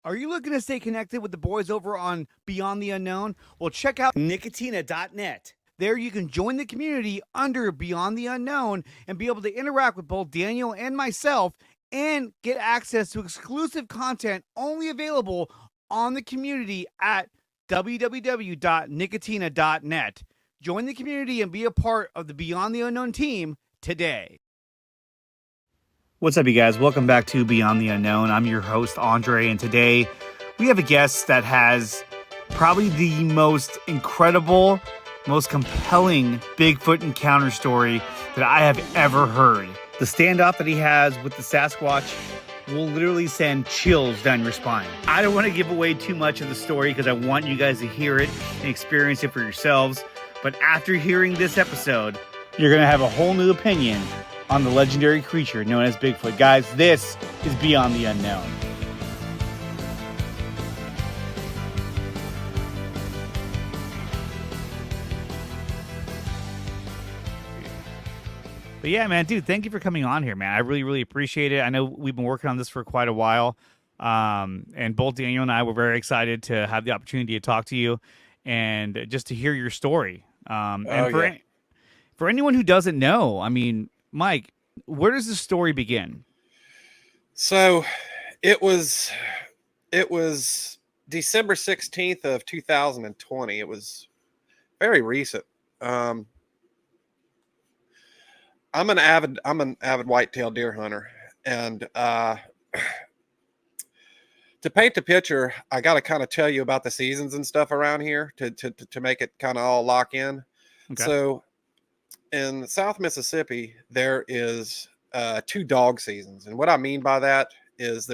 Are you looking to stay connected with the boys over on Beyond the Unknown? Well, check out Nicotina.net. There you can join the community under Beyond the Unknown and be able to interact with both Daniel and myself and get access to exclusive content only available on the community at www.nicotina.net. Join the community and be a part of the Beyond the Unknown team today. What's up, you guys? Welcome back to Beyond the Unknown. I'm your host, Andre, and today we have a guest that has probably the most incredible, most compelling Bigfoot encounter story that I have ever heard. The standoff that he has with the Sasquatch will literally send chills down your spine. I don't want to give away too much of the story because I want you guys to hear it and experience it for yourselves. But after hearing this episode, you're going to have a whole new opinion on the legendary creature known as Bigfoot. Guys, this is Beyond the Unknown. But yeah, man, dude, thank you for coming on here, man. I really, really appreciate it. I know we've been working on this for quite a while. And both Daniel and I were very excited to have the opportunity to talk to you and just to hear your story. For anyone who doesn't know, I mean, Mike, where does the story begin? So it was December 16th of 2020. It was very recent. I'm an avid whitetail deer hunter, and to paint the picture, I got to kind of tell you about the seasons and stuff around here to make it kind of all lock in. Okay. So in South Mississippi, there is 2 dog seasons. And what I mean by that is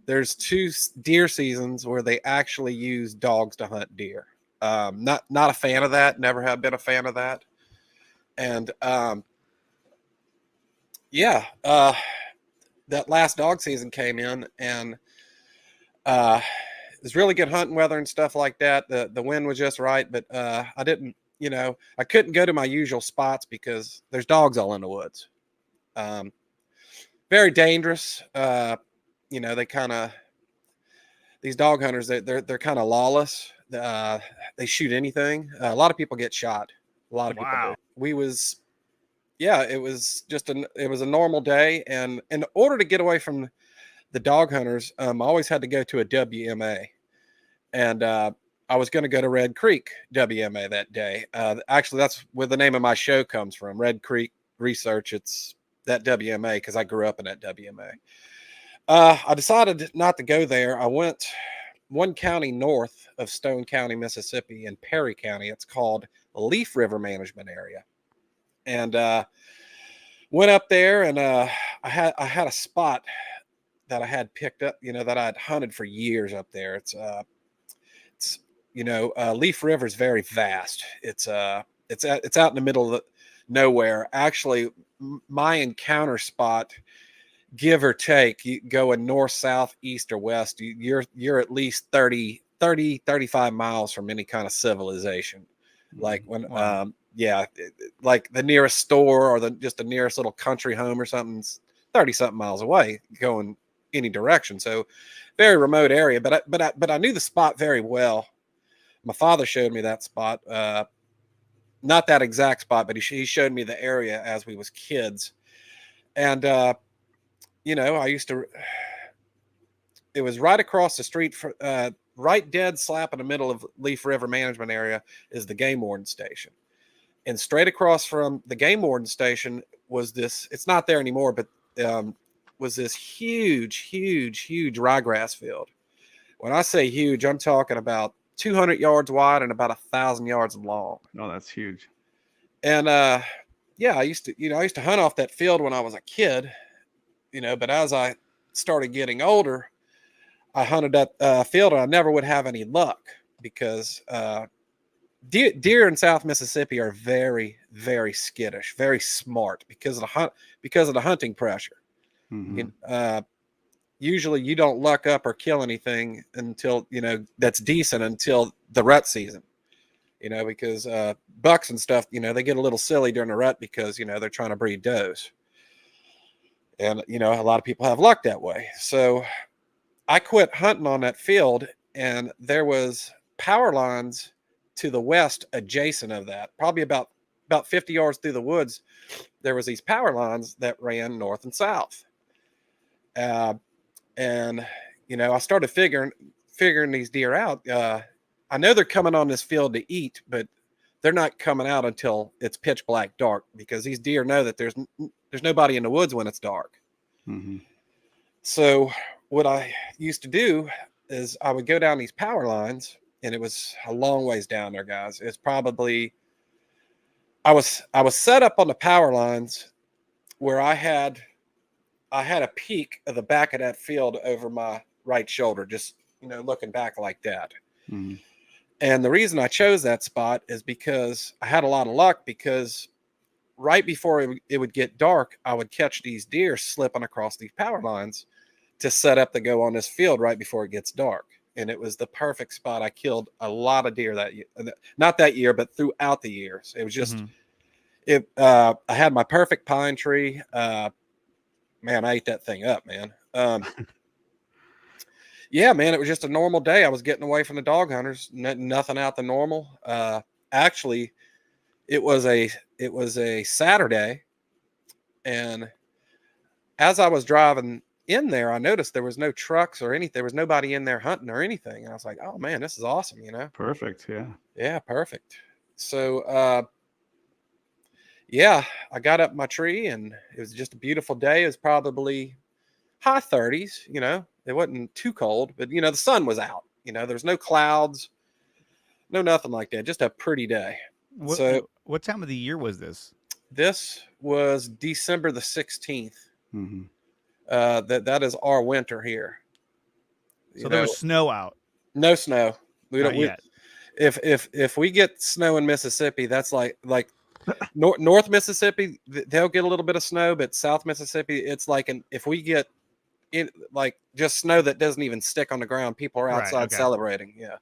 there's 2 deer seasons where they actually use dogs to hunt deer. Not a fan of that. Never have been a fan of that. And that last dog season came in, and it was really good hunting weather and stuff like that. The wind was just right, but I didn't. I couldn't go to my usual spots because there's dogs all in the woods. Very dangerous. They these dog hunters, they're kind of lawless. They shoot anything. A lot of people get shot. A lot of people do. It was a normal day. And in order to get away from the dog hunters, I always had to go to a WMA. And, I was going to go to Red Creek WMA that day. Actually, that's where the name of my show comes from, Red Creek Research. It's that WMA because I grew up in that WMA. I decided not to go there. I went one county north of Stone County, Mississippi, in Perry County. It's called Leaf River Management Area. And went up there, and I had a spot that I had picked up, that I'd hunted for years up there. Leaf River is very vast. It's out in the middle of nowhere. Actually, my encounter spot, give or take, you going north, south, east, or west, you're at least 35 miles from any kind of civilization. Like when, wow. Like the nearest store or just the nearest little country home or something's 30 something miles away going any direction. So very remote area, but I knew the spot very well. My father showed me that spot, not that exact spot, but he showed me the area as we was kids. And, it was right across the street, right dead slap in the middle of Leaf River Management Area is the game warden station. And straight across from the game warden station was this, it's not there anymore, but was this huge ryegrass field. When I say huge, I'm talking about 200 yards wide and about 1,000 yards long. No, that's huge. And I used to hunt off that field when I was a kid, but as I started getting older, I hunted that field and I never would have any luck because deer in South Mississippi are very, very skittish, very smart because of the hunting pressure. Mm-hmm. Usually you don't luck up or kill anything until, that's decent until the rut season, because bucks and stuff, they get a little silly during the rut because, they're trying to breed does. And, a lot of people have luck that way. So I quit hunting on that field, and there was power lines to the west adjacent of that, probably about 50 yards through the woods. There was these power lines that ran north and south. And I started figuring these deer out. I know they're coming on this field to eat, but they're not coming out until it's pitch black dark, because these deer know that there's nobody in the woods when it's dark. Mm-hmm. So what I used to do is I would go down these power lines, and it was a long ways down there, guys. It's probably, I was set up on the power lines where I had a peek of the back of that field over my right shoulder, just, looking back like that. Mm-hmm. And the reason I chose that spot is because I had a lot of luck, because right before it would get dark, I would catch these deer slipping across these power lines to set up to go on this field right before it gets dark. And it was the perfect spot. I killed a lot of deer that year, not that year, but throughout the years. It was just, I had my perfect pine tree. Man, I ate that thing up, man. Yeah, man, it was just a normal day. I was getting away from the dog hunters, nothing out the normal. Actually, it was a Saturday, and as I was driving in there, I noticed there was no trucks or anything. There was nobody in there hunting or anything. And I was like, oh man, this is awesome, Perfect. Yeah. Yeah, perfect. So yeah, I got up my tree, and it was just a beautiful day. It was probably high 30s, it wasn't too cold, but the sun was out, there's no clouds, no nothing like that, just a pretty day. What time of the year was this? This was December the 16th. Mm-hmm. That is our winter here. So there was snow out. No snow. Not yet. If we get snow in Mississippi, that's like North Mississippi, they'll get a little bit of snow, but South Mississippi, it's like if we get like just snow that doesn't even stick on the ground, people are outside celebrating. Yeah,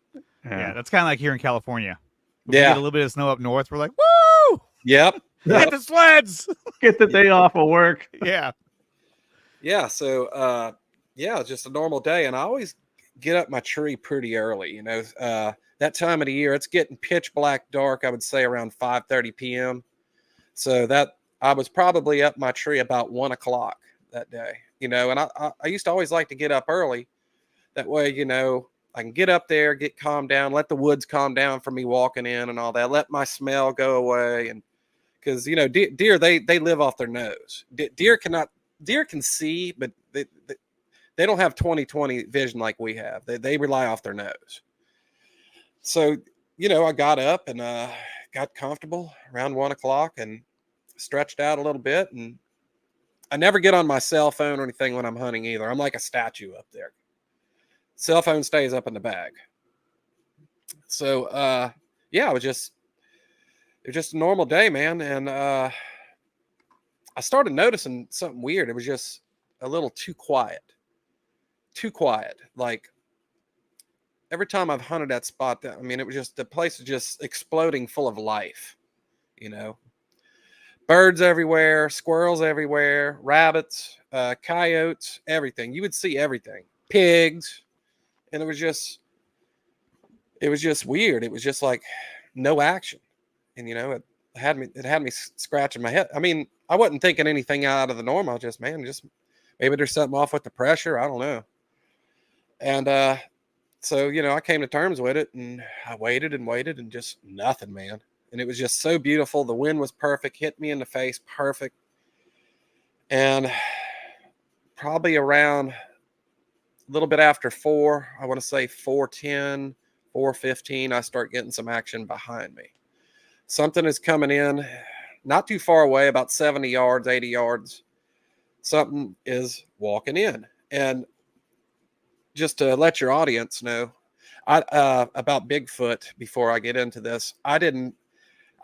that's kind of like here in California. When we get a little bit of snow up north, we're like, woo! Yep. Get the sleds. Get the day off of work. Yeah. Yeah. So, it's just a normal day. And I always get up my tree pretty early, that time of the year, it's getting pitch black dark, I would say around 5:30 p.m. So that I was probably up my tree about 1 o'clock that day, and I used to always like to get up early. That way, I can get up there, get calmed down, let the woods calm down from me walking in and all that, let my smell go away. And because, deer, they live off their nose. Deer can see, but they don't have 20/20 vision like we have. They rely off their nose. So, I got up and got comfortable around 1 o'clock and stretched out a little bit. And I never get on my cell phone or anything when I'm hunting either. I'm like a statue up there. Cell phone stays up in the bag. So, it was just a normal day, man. And I started noticing something weird. It was just a little too quiet. Like every time I've hunted that spot, it was just, the place was just exploding full of life, birds everywhere, squirrels everywhere, rabbits, coyotes, everything. You would see everything, pigs. And it was just weird. It was just like no action. And, it had me scratching my head. I wasn't thinking anything out of the norm. I was just maybe there's something off with the pressure. I don't know. And, so, I came to terms with it, and I waited and just nothing, man. And it was just so beautiful. The wind was perfect, hit me in the face, perfect. And probably around a little bit after 4, I want to say 4:10, 4:15, I start getting some action behind me. Something is coming in, not too far away, about 70 yards, 80 yards. Something is walking in. And just to let your audience know, about Bigfoot, before I get into this, I'm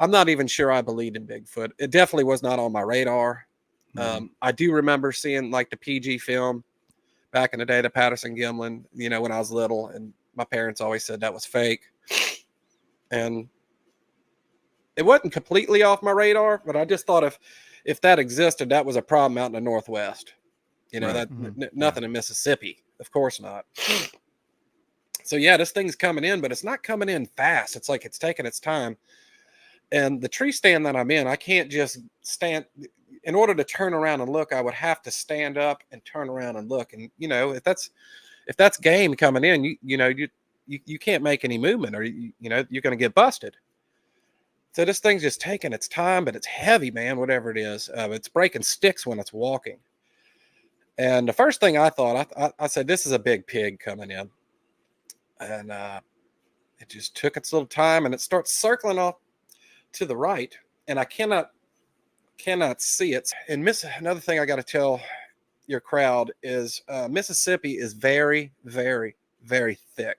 not even sure I believed in Bigfoot. It definitely was not on my radar. Mm-hmm. I do remember seeing like the PG film back in the day, the Patterson Gimlin, when I was little, and my parents always said that was fake. And it wasn't completely off my radar, but I just thought if that existed, that was a problem out in the Northwest. Right. Nothing in Mississippi. Of course not. So yeah, this thing's coming in, but it's not coming in fast. It's like it's taking its time. And the tree stand that I'm in, I can't just stand. In order to turn around and look, I would have to stand up and turn around and look. And if that's game coming in, you can't make any movement, or you're going to get busted. So this thing's just taking its time, but it's heavy, man. Whatever it is, it's breaking sticks when it's walking. And the first thing I thought, I said, this is a big pig coming in, and it just took its little time, and it starts circling off to the right, and I cannot see it. And another thing I got to tell your crowd is Mississippi is very, very, very thick.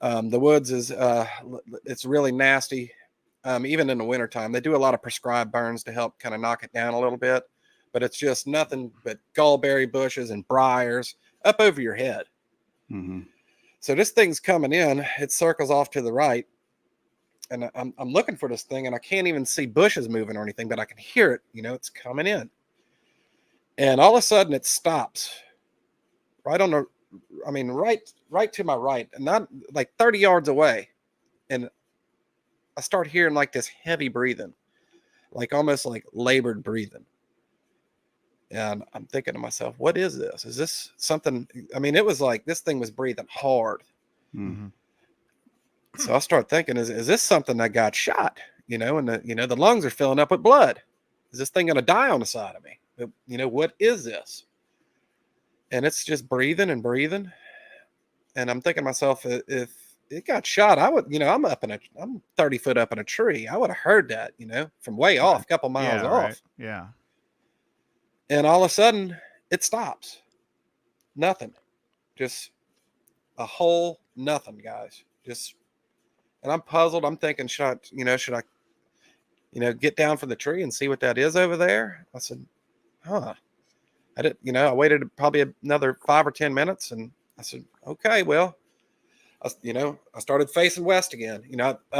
The woods is it's really nasty. Even in the wintertime, they do a lot of prescribed burns to help kind of knock it down a little bit, but it's just nothing but gallberry bushes and briars up over your head. Mm-hmm. So this thing's coming in, it circles off to the right, and I'm looking for this thing, and I can't even see bushes moving or anything, but I can hear it. It's coming in, and all of a sudden it stops right on right to my right, and not like 30 yards away, and I start hearing like this heavy breathing, like almost like labored breathing. And I'm thinking to myself, what is this? Is this something? I mean, it was like this thing was breathing hard. Mm-hmm. So I start thinking, is this something that got shot? And the lungs are filling up with blood. Is this thing going to die on the side of me? What is this? And it's just breathing and breathing. And I'm thinking to myself, if it got shot, I would, I'm 30 foot up in a tree. I would have heard that, from way off, a couple miles off. Right. Yeah. And all of a sudden it stops. Nothing. Just a whole nothing, guys. And I'm puzzled. I'm thinking, should I get down from the tree and see what that is over there? I said, I waited probably another 5 or 10 minutes, and I said, okay, well, I started facing west again.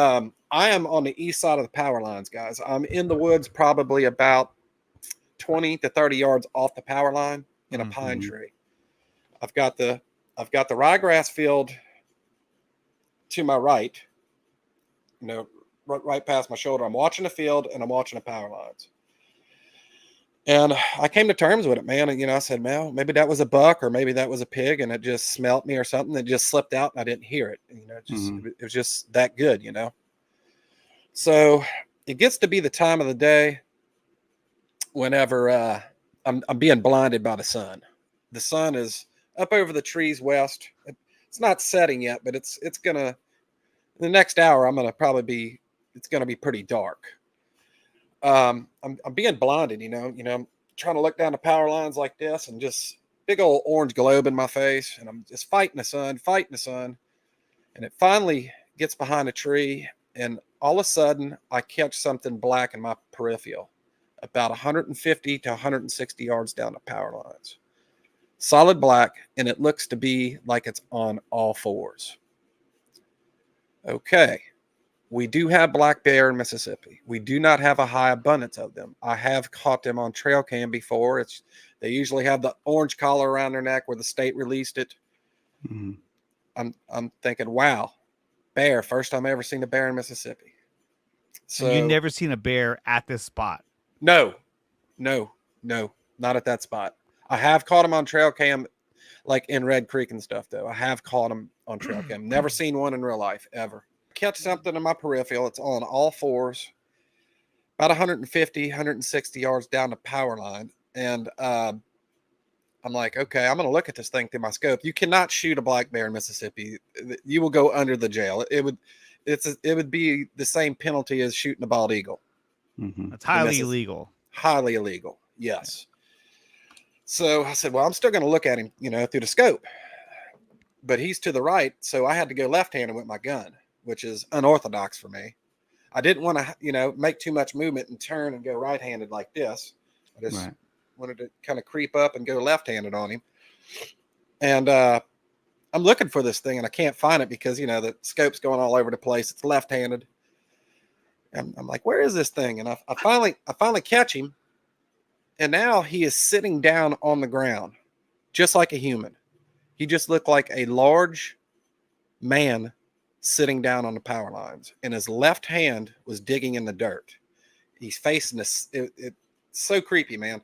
I am on the east side of the power lines, guys. I'm in the woods, probably about 20 to 30 yards off the power line in a pine tree. I've got the ryegrass field to my right, right past my shoulder. I'm watching the field and I'm watching the power lines. And I came to terms with it, man. And, I said, well, maybe that was a buck, or maybe that was a pig, and it just smelt me or something. It just slipped out and I didn't hear it. It was just that good, So it gets to be the time of the day whenever I'm being blinded by the sun. The sun is up over the trees west. It's not setting yet, but it's gonna, the next hour, it's gonna be pretty dark. I'm being blinded, I'm trying to look down the power lines like this, and just big old orange globe in my face, and I'm just fighting the sun, and it finally gets behind a tree, and all of a sudden I catch something black in my peripheral, about 150 to 160 yards down the power lines. Solid black, and it looks to be like it's on all fours. Okay. We do have black bear in Mississippi. We do not have a high abundance of them. I have caught them on trail cam before. They usually have the orange collar around their neck where the state released it. Mm-hmm. I'm thinking, wow, bear. First time I ever seen a bear in Mississippi. So and you never seen a bear at this spot? No, not at that spot. I have caught them on trail cam, like in Red Creek and stuff, though. I have caught them on trail cam. Never seen one in real life, ever. Catch something in my peripheral. It's on all fours, about 150, 160 yards down the power line. And I'm like, okay, I'm going to look at this thing through my scope. You cannot shoot a black bear in Mississippi. You will go under the jail. It would be the same penalty as shooting a bald eagle. Mm-hmm. It's highly illegal. Highly illegal. Yes. So I said, well, I'm still going to look at him, through the scope, but he's to the right. So I had to go left-handed with my gun, which is unorthodox for me. I didn't want to, make too much movement and turn and go right-handed like this. I just wanted to kind of creep up and go left-handed on him. And I'm looking for this thing, and I can't find it because, the scope's going all over the place. It's left-handed. And I'm like, where is this thing? And I finally catch him. And now he is sitting down on the ground, just like a human. He just looked like a large man sitting down on the power lines, and his left hand was digging in the dirt. He's facing this. It's so creepy, man.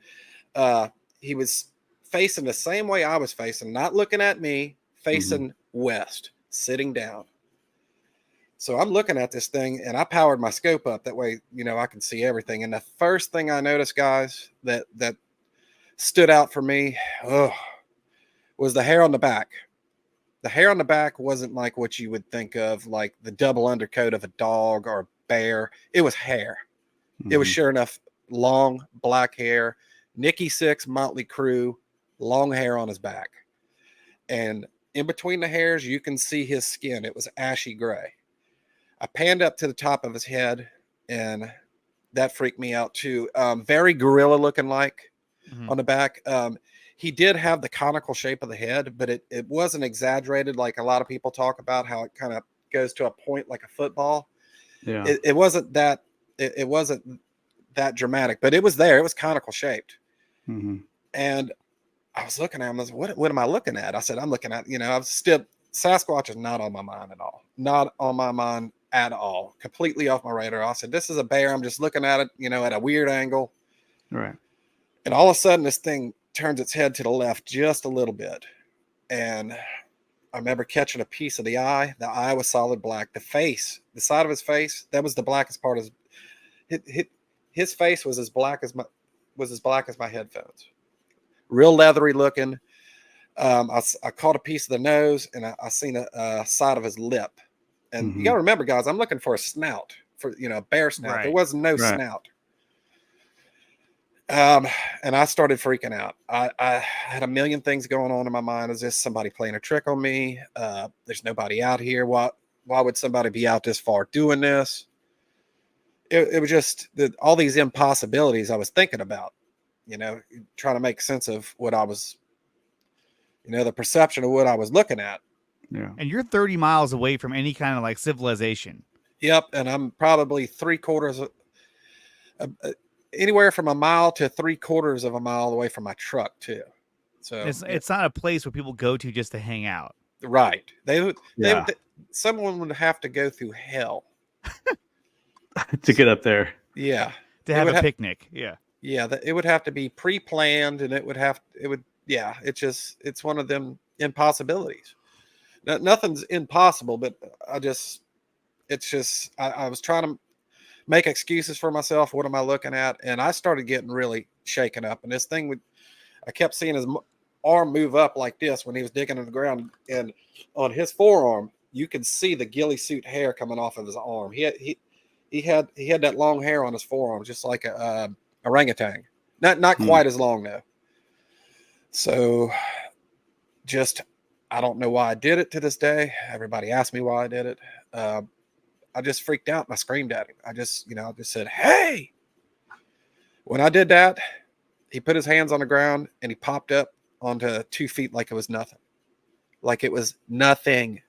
He was facing the same way I was facing, not looking at me, facing west, sitting down. So I'm looking at this thing, and I powered my scope up. That way, I can see everything. And the first thing I noticed, guys, that stood out for me, was the hair on the back. The hair on the back wasn't like what you would think of, like the double undercoat of a dog or a bear. It was hair. It was sure enough long black hair. Nikki Sixx, Motley Crue, long hair on his back. And in between the hairs, you can see his skin. It was ashy gray. I panned up to the top of his head, and that freaked me out too. Very gorilla looking like on the back. He did have the conical shape of the head, but it wasn't exaggerated like a lot of people talk about, how it kind of goes to a point like a football. Yeah. It wasn't that. It wasn't that dramatic, but it was there. It was conical shaped. And I was looking at him. I was like, what am I looking at? I said, I'm looking at, I was still, Sasquatch is not on my mind at all. Not on my mind at all. Completely off my radar. I said, this is a bear. I'm just looking at it, at a weird angle. Right. And all of a sudden, this thing turns its head to the left just a little bit. And I remember catching a piece of the eye. The eye was solid black. The face, the side of his face, that was the blackest part of his face was as black as my headphones. Real leathery looking. I caught a piece of the nose, and I seen a side of his lip. And you got to remember, guys, I'm looking for a snout, for a bear snout. Right. There was no snout. And I started freaking out. I had a million things going on in my mind. Is this somebody playing a trick on me? There's nobody out here. Why would somebody be out this far doing this? It was just all these impossibilities I was thinking about, trying to make sense of what I was, the perception of what I was looking at. Yeah. And you're 30 miles away from any kind of like civilization. Yep. And I'm probably anywhere from a mile to 3/4 of a mile away from my truck too. So it's not a place where people go to just to hang out. Right. Someone would have to go through hell to get up there. Yeah. To have a picnic. Yeah. Yeah. It would have to be pre-planned, and it's one of them impossibilities. Nothing's impossible, but I was trying to make excuses for myself. What am I looking at? And I started getting really shaken up, and this thing I kept seeing his arm move up like this when he was digging in the ground, and on his forearm, you could see the ghillie suit hair coming off of his arm. He had that long hair on his forearm, just like a orangutan. Not quite as long though. So I don't know why I did it to this day. Everybody asked me why I did it. I just freaked out and I screamed at him. I just said, "Hey!" When I did that, he put his hands on the ground and he popped up onto 2 feet like it was nothing. Like it was nothing.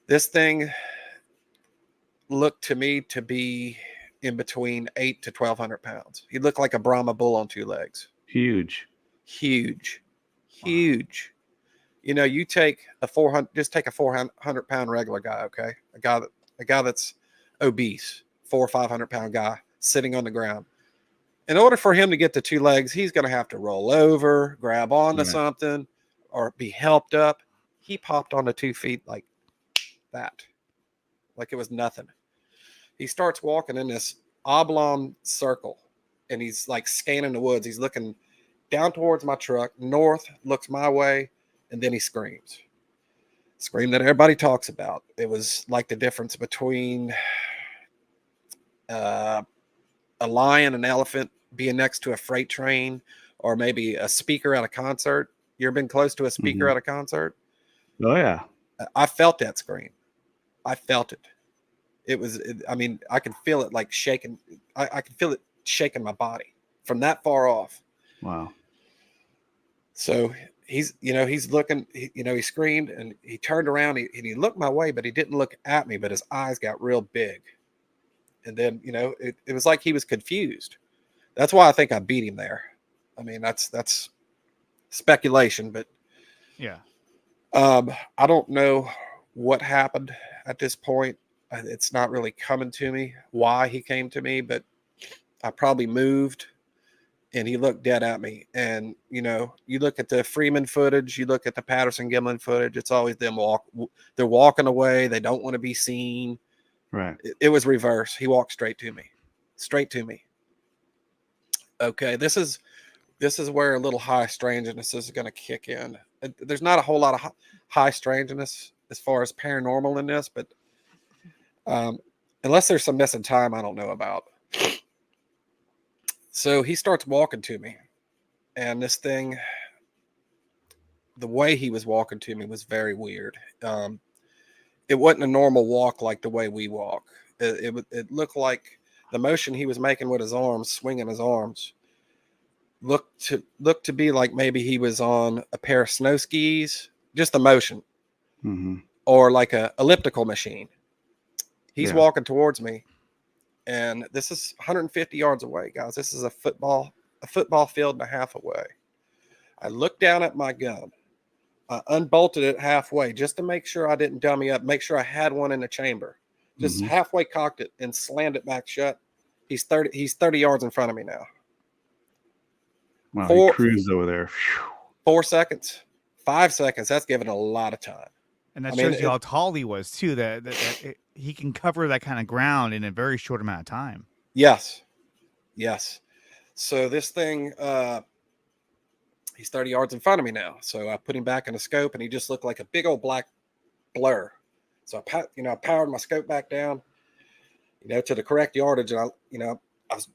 This thing looked to me to be in between 8 to 1,200 pounds. He looked like a Brahma bull on 2 legs. Huge. Wow. You take a 400-pound regular guy, okay? A guy that's obese, 400 or 500 pound guy sitting on the ground. In order for him to get to 2 legs, he's going to have to roll over, grab onto something, or be helped up. He popped onto 2 feet like that, like it was nothing. He starts walking in this oblong circle, and he's like scanning the woods. He's looking down towards my truck, north, looks my way, and then he screams. Scream that everybody talks about. It was like the difference between a lion, an elephant being next to a freight train, or maybe a speaker at a concert. You ever been close to a speaker at a concert? Oh, yeah. I felt that scream. I felt it. I could feel it like shaking. I could feel it shaking my body from that far off. Wow. So he's looking, he screamed and he turned around and he looked my way, but he didn't look at me, but his eyes got real big. And then, it was like he was confused. That's why I think I beat him there. I mean, that's speculation, but Yeah. I don't know what happened at this point. It's not really coming to me why he came to me, but I probably moved and he looked dead at me. And, you know, you look at the Freeman footage, you look at the Patterson Gimlin footage, it's always them they're walking away. They don't want to be seen. Right. It was reverse. He walked straight to me. Okay. This is where a little high strangeness is going to kick in. There's not a whole lot of high strangeness as far as paranormal in this, but unless there's some missing time I don't know about. So he starts walking to me, and this thing, the way he was walking to me was very weird. It wasn't a normal walk like the way we walk. It looked like the motion he was making with his arms, swinging his arms, looked to be like maybe he was on a pair of snow skis, just the motion, or like a elliptical machine. He's walking towards me, and this is 150 yards away, guys. This is a football field and a half away. I looked down at my gun. I unbolted it halfway just to make sure I didn't dummy up, make sure I had one in the chamber. Just halfway cocked it and slammed it back shut. He's 30 yards in front of me now. Wow, he cruised over there. 4 seconds, 5 seconds. That's given a lot of time. And that shows you how tall he was too. That he can cover that kind of ground in a very short amount of time. Yes. So this thing, he's 30 yards in front of me now. So I put him back in the scope, and he just looked like a big old black blur. So I powered my scope back down, to the correct yardage, and I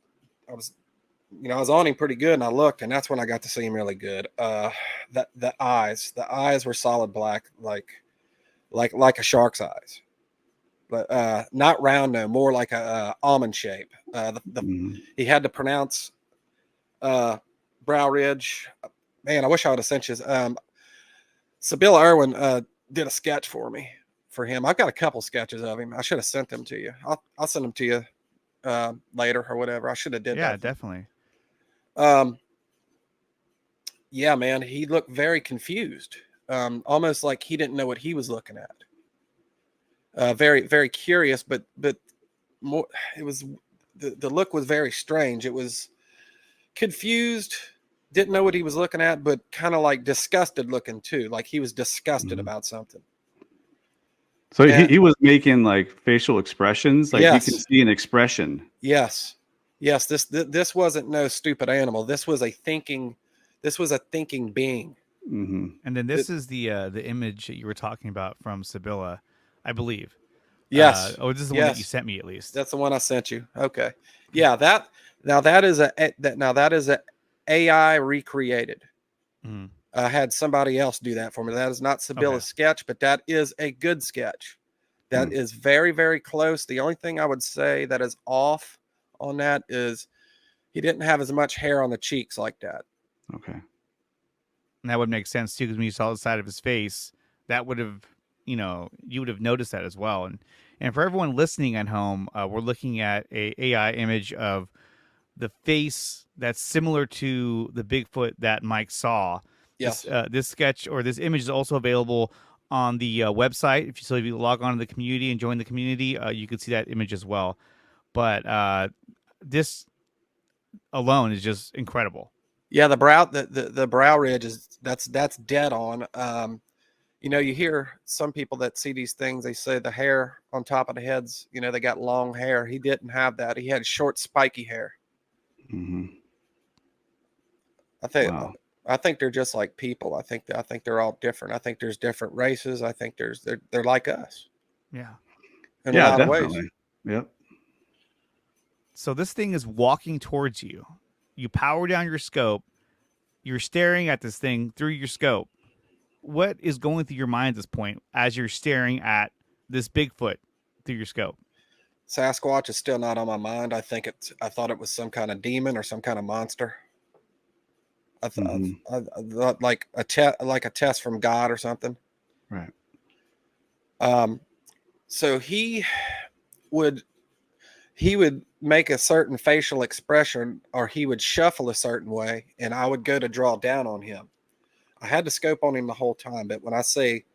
was on him pretty good, and I looked, and that's when I got to see him really good. The eyes were solid black, like a shark's eyes, but not round, no, more like a almond shape. He had to pronounce brow ridge. Man, I wish I would have sent you. Sibylla Irwin did a sketch for him. I've got a couple sketches of him. I should have sent them to you. I'll send them to you later or whatever. I should have did that. Yeah, definitely. Yeah, man, he looked very confused, almost like he didn't know what he was looking at. Very, very curious, but more. It was the look was very strange. It was confused. Didn't know what he was looking at, but kind of like disgusted looking too. Like he was disgusted about something. So he was making like facial expressions, like you can see an expression. Yes. This wasn't no stupid animal. This was a thinking being. Mm-hmm. And then this is the image that you were talking about from Sibylla, I believe. Yes. This is the one that you sent me, at least. That's the one I sent you. Okay. Yeah. That is a AI recreated. Mm-hmm. I had somebody else do that for me. That is not Sibylla's sketch, but that is a good sketch. That is very, very close. The only thing I would say that is off on that is he didn't have as much hair on the cheeks like that. Okay. And that would make sense too, because when you saw the side of his face, that would have, you would have noticed that as well. And for everyone listening at home, we're looking at a AI image of the face that's similar to the Bigfoot that Mike saw. Yes. This sketch or this image is also available on the website. If you log on to the community and join the community, you can see that image as well. But this alone is just incredible. Yeah, the brow ridge that's dead on. You hear some people that see these things, they say the hair on top of the heads, they got long hair. He didn't have that. He had short, spiky hair. Mm-hmm. I think they're just like people. I think they're all different. I think there's different races. I think they're like us. Yeah. In a lot of definitely. ways. Yep. So this thing is walking towards you. You power down your scope. You're staring at this thing through your scope. What is going through your mind at this point as you're staring at this Bigfoot through your scope? Sasquatch is still not on my mind. I thought it was some kind of demon or some kind of monster. I thought like a test from God or something. Right. So he would make a certain facial expression, or he would shuffle a certain way, and I would go to draw down on him. I had the scope on him the whole time, but when I say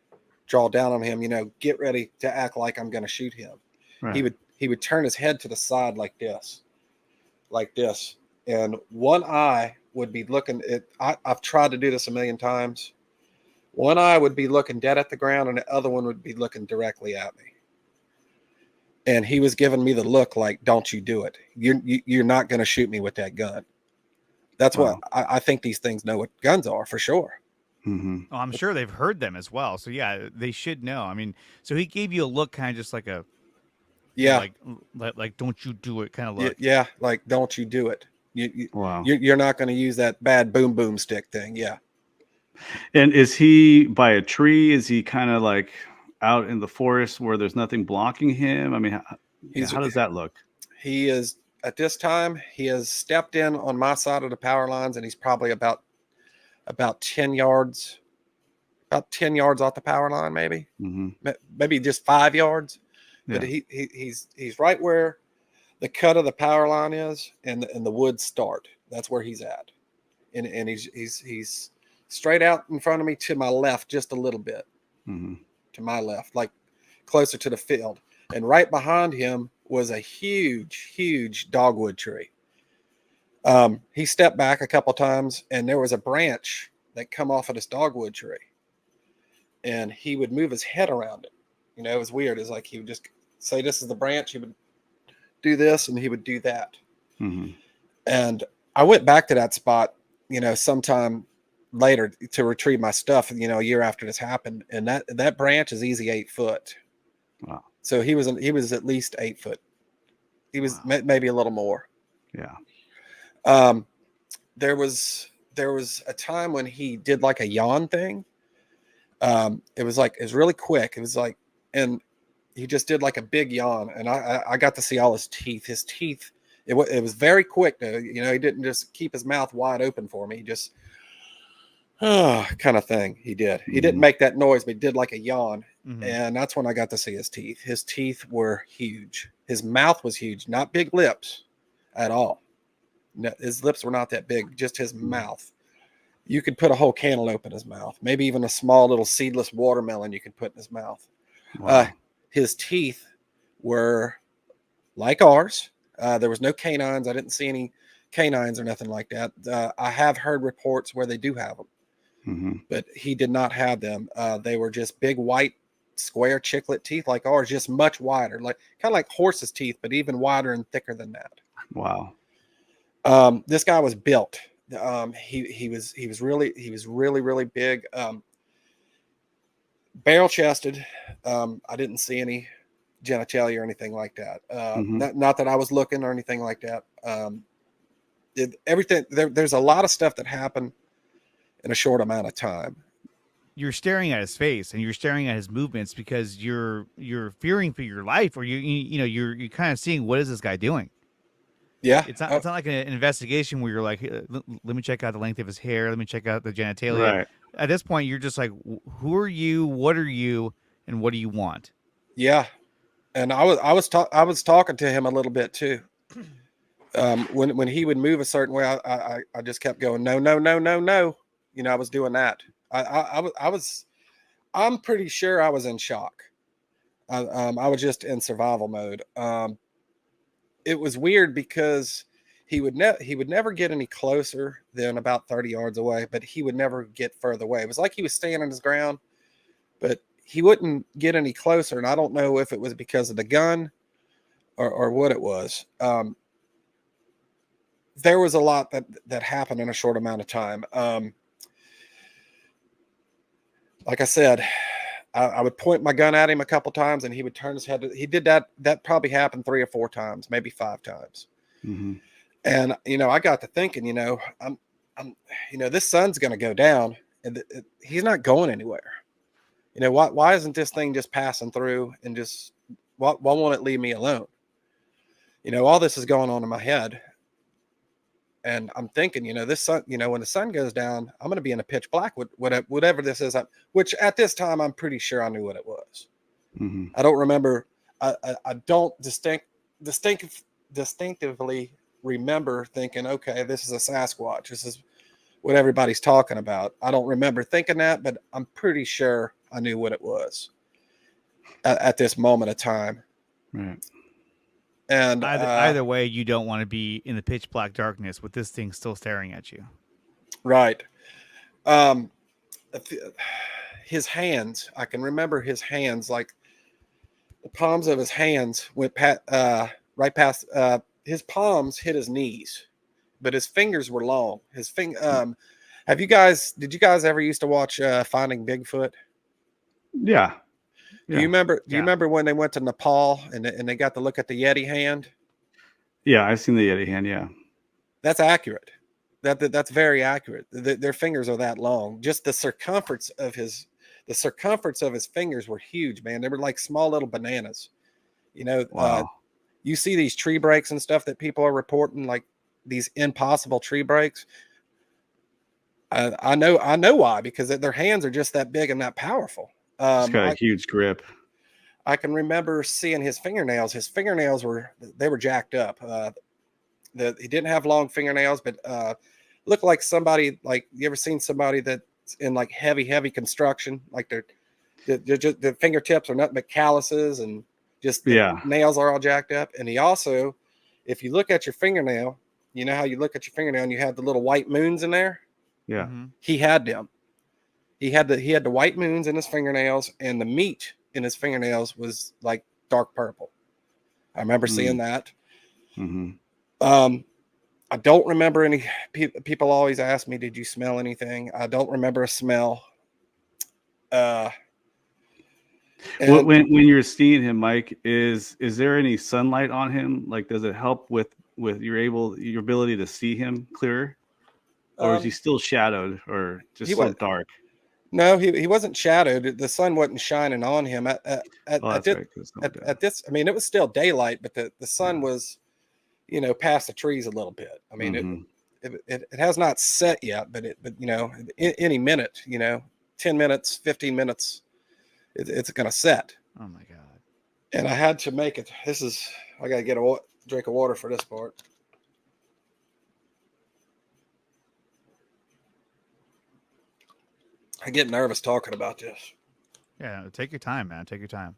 draw down on him, get ready to act like I'm going to shoot him. Right. He would turn his head to the side like this, and one eye would be looking at. I've tried to do this a million times. One eye would be looking dead at the ground, and the other one would be looking directly at me. And he was giving me the look like, "Don't you do it? You're not going to shoot me with that gun." That's what I think. These things know what guns are for sure. Mm-hmm. Oh, I'm sure they've heard them as well. So yeah, they should know. I mean, so he gave you a look, kind of just like a, like don't you do it kind of look. Yeah, like don't you do it. Wow. You're not going to use that bad boom boom stick thing. Yeah. And is he by a tree? Is he kind of like out in the forest where there's nothing blocking him? I mean, how does that look? He is, at this time, he has stepped in on my side of the power lines, and he's probably about 10 yards, off the power line, maybe. Mm-hmm. Maybe just 5 yards. Yeah. But he's right where the cut of the power line is, and the woods start. That's where he's at, and he's straight out in front of me to my left, just a little bit. Mm-hmm. To my left, like closer to the field, and right behind him was a huge dogwood tree. He stepped back a couple times, and there was a branch that come off of this dogwood tree, and he would move his head around it. It was weird. It's like he would just say, "This is the branch." He would do this, and he would do that. Mm-hmm. And I went back to that spot, sometime later to retrieve my stuff, a year after this happened. And that branch is easy 8 foot. Wow. So he was at least 8 foot. He was maybe a little more. Yeah. There was a time when he did like a yawn thing. It was really quick. It was like, and he just did like a big yawn, and I got to see all his teeth. His teeth, it was very quick though. He didn't just keep his mouth wide open for me. He just kind of thing he did. Mm-hmm. He didn't make that noise, but he did like a yawn. Mm-hmm. And that's when I got to see his teeth. His teeth were huge. His mouth was huge, not big lips at all. No, his lips were not that big, just his mouth. You could put a whole cantaloupe in his mouth, maybe even a small little seedless watermelon you could put in his mouth. Wow. His teeth were like ours. There was no canines. I didn't see any canines or nothing like that. I have heard reports where they do have them. Mm-hmm. But he did not have them. They were just big white square chiclet teeth like ours, just much wider, like kind of like horse's teeth, but even wider and thicker than that. Wow. This guy was built. He was really big. Barrel chested. I didn't see any genitalia or anything like that. Not that I was looking or anything like that. Everything there's a lot of stuff that happened in a short amount of time. You're staring at his face and you're staring at his movements because you're fearing for your life, or you're kind of seeing, what is this guy doing? Yeah, it's not like an investigation where you're like, let me check out the length of his hair, let me check out the genitalia. Right. At this point, you're just like, who are you? What are you? And what do you want? Yeah, and I was talking to him a little bit too. When he would move a certain way, I just kept going, no. I was doing that. I'm pretty sure I was in shock. I was just in survival mode. It was weird because he would never get any closer than about 30 yards away, but he would never get further away. It was like he was standing his ground, but he wouldn't get any closer. And I don't know if it was because of the gun or what it was. There was a lot that happened in a short amount of time. Like I said, I would point my gun at him a couple times, and he would turn his head. He did that. That probably happened 3 or 4 times, maybe 5 times. Mm-hmm. And I got to thinking, I'm this sun's going to go down, and he's not going anywhere. Why isn't this thing just passing through, and just why won't it leave me alone? All this is going on in my head. And I'm thinking, this sun, when the sun goes down, I'm going to be in a pitch black with whatever this is, which at this time, I'm pretty sure I knew what it was. Mm-hmm. I don't remember. I don't distinctively remember thinking, okay, this is a Sasquatch. This is what everybody's talking about. I don't remember thinking that, but I'm pretty sure I knew what it was at this moment of time. Right. And Either way, you don't want to be in the pitch black darkness with this thing still staring at you. right. His hands, I can remember his hands, like the palms of his hands went right past his palms hit his knees, but his fingers were long. Did you guys ever used to watch Finding Bigfoot? Yeah. Do you remember when they went to Nepal and they got to look at the Yeti hand? Yeah, I've seen the Yeti hand. Yeah. That's accurate. That's very accurate. Their fingers are that long. Just the circumference of his fingers were huge, man. They were like small little bananas. You know, Wow. you see these tree breaks and stuff that people are reporting, like these impossible tree breaks. I know why, because their hands are just that big and that powerful. It's got a huge grip. I can remember seeing his fingernails. His fingernails were jacked up. He didn't have long fingernails, but looked like somebody, like, you ever seen somebody that's in like heavy construction, like their fingertips are nothing but calluses and just nails are all jacked up. And he also, if you look at your fingernail, you know how you look at your fingernail and you have the little white moons in there? Yeah. Mm-hmm. He had them. He had the white moons in his fingernails, and the meat in his fingernails was like dark purple. I remember seeing that. Mm-hmm. I don't remember any people always ask me, did you smell anything? I don't remember a smell. When you're seeing him, Mike, is there any sunlight on him? Like, does it help with your ability to see him clearer? Or is he still shadowed or just so dark? No, he wasn't shadowed. The sun wasn't shining on him at this. I mean, it was still daylight, but the sun was, past the trees a little bit. I mean, it has not set yet, but any minute, 10 minutes, 15 minutes, it's going to set. Oh my God. And I had to make it. I got to get a drink of water for this part. I get nervous talking about this. Yeah, take your time, man. Take your time.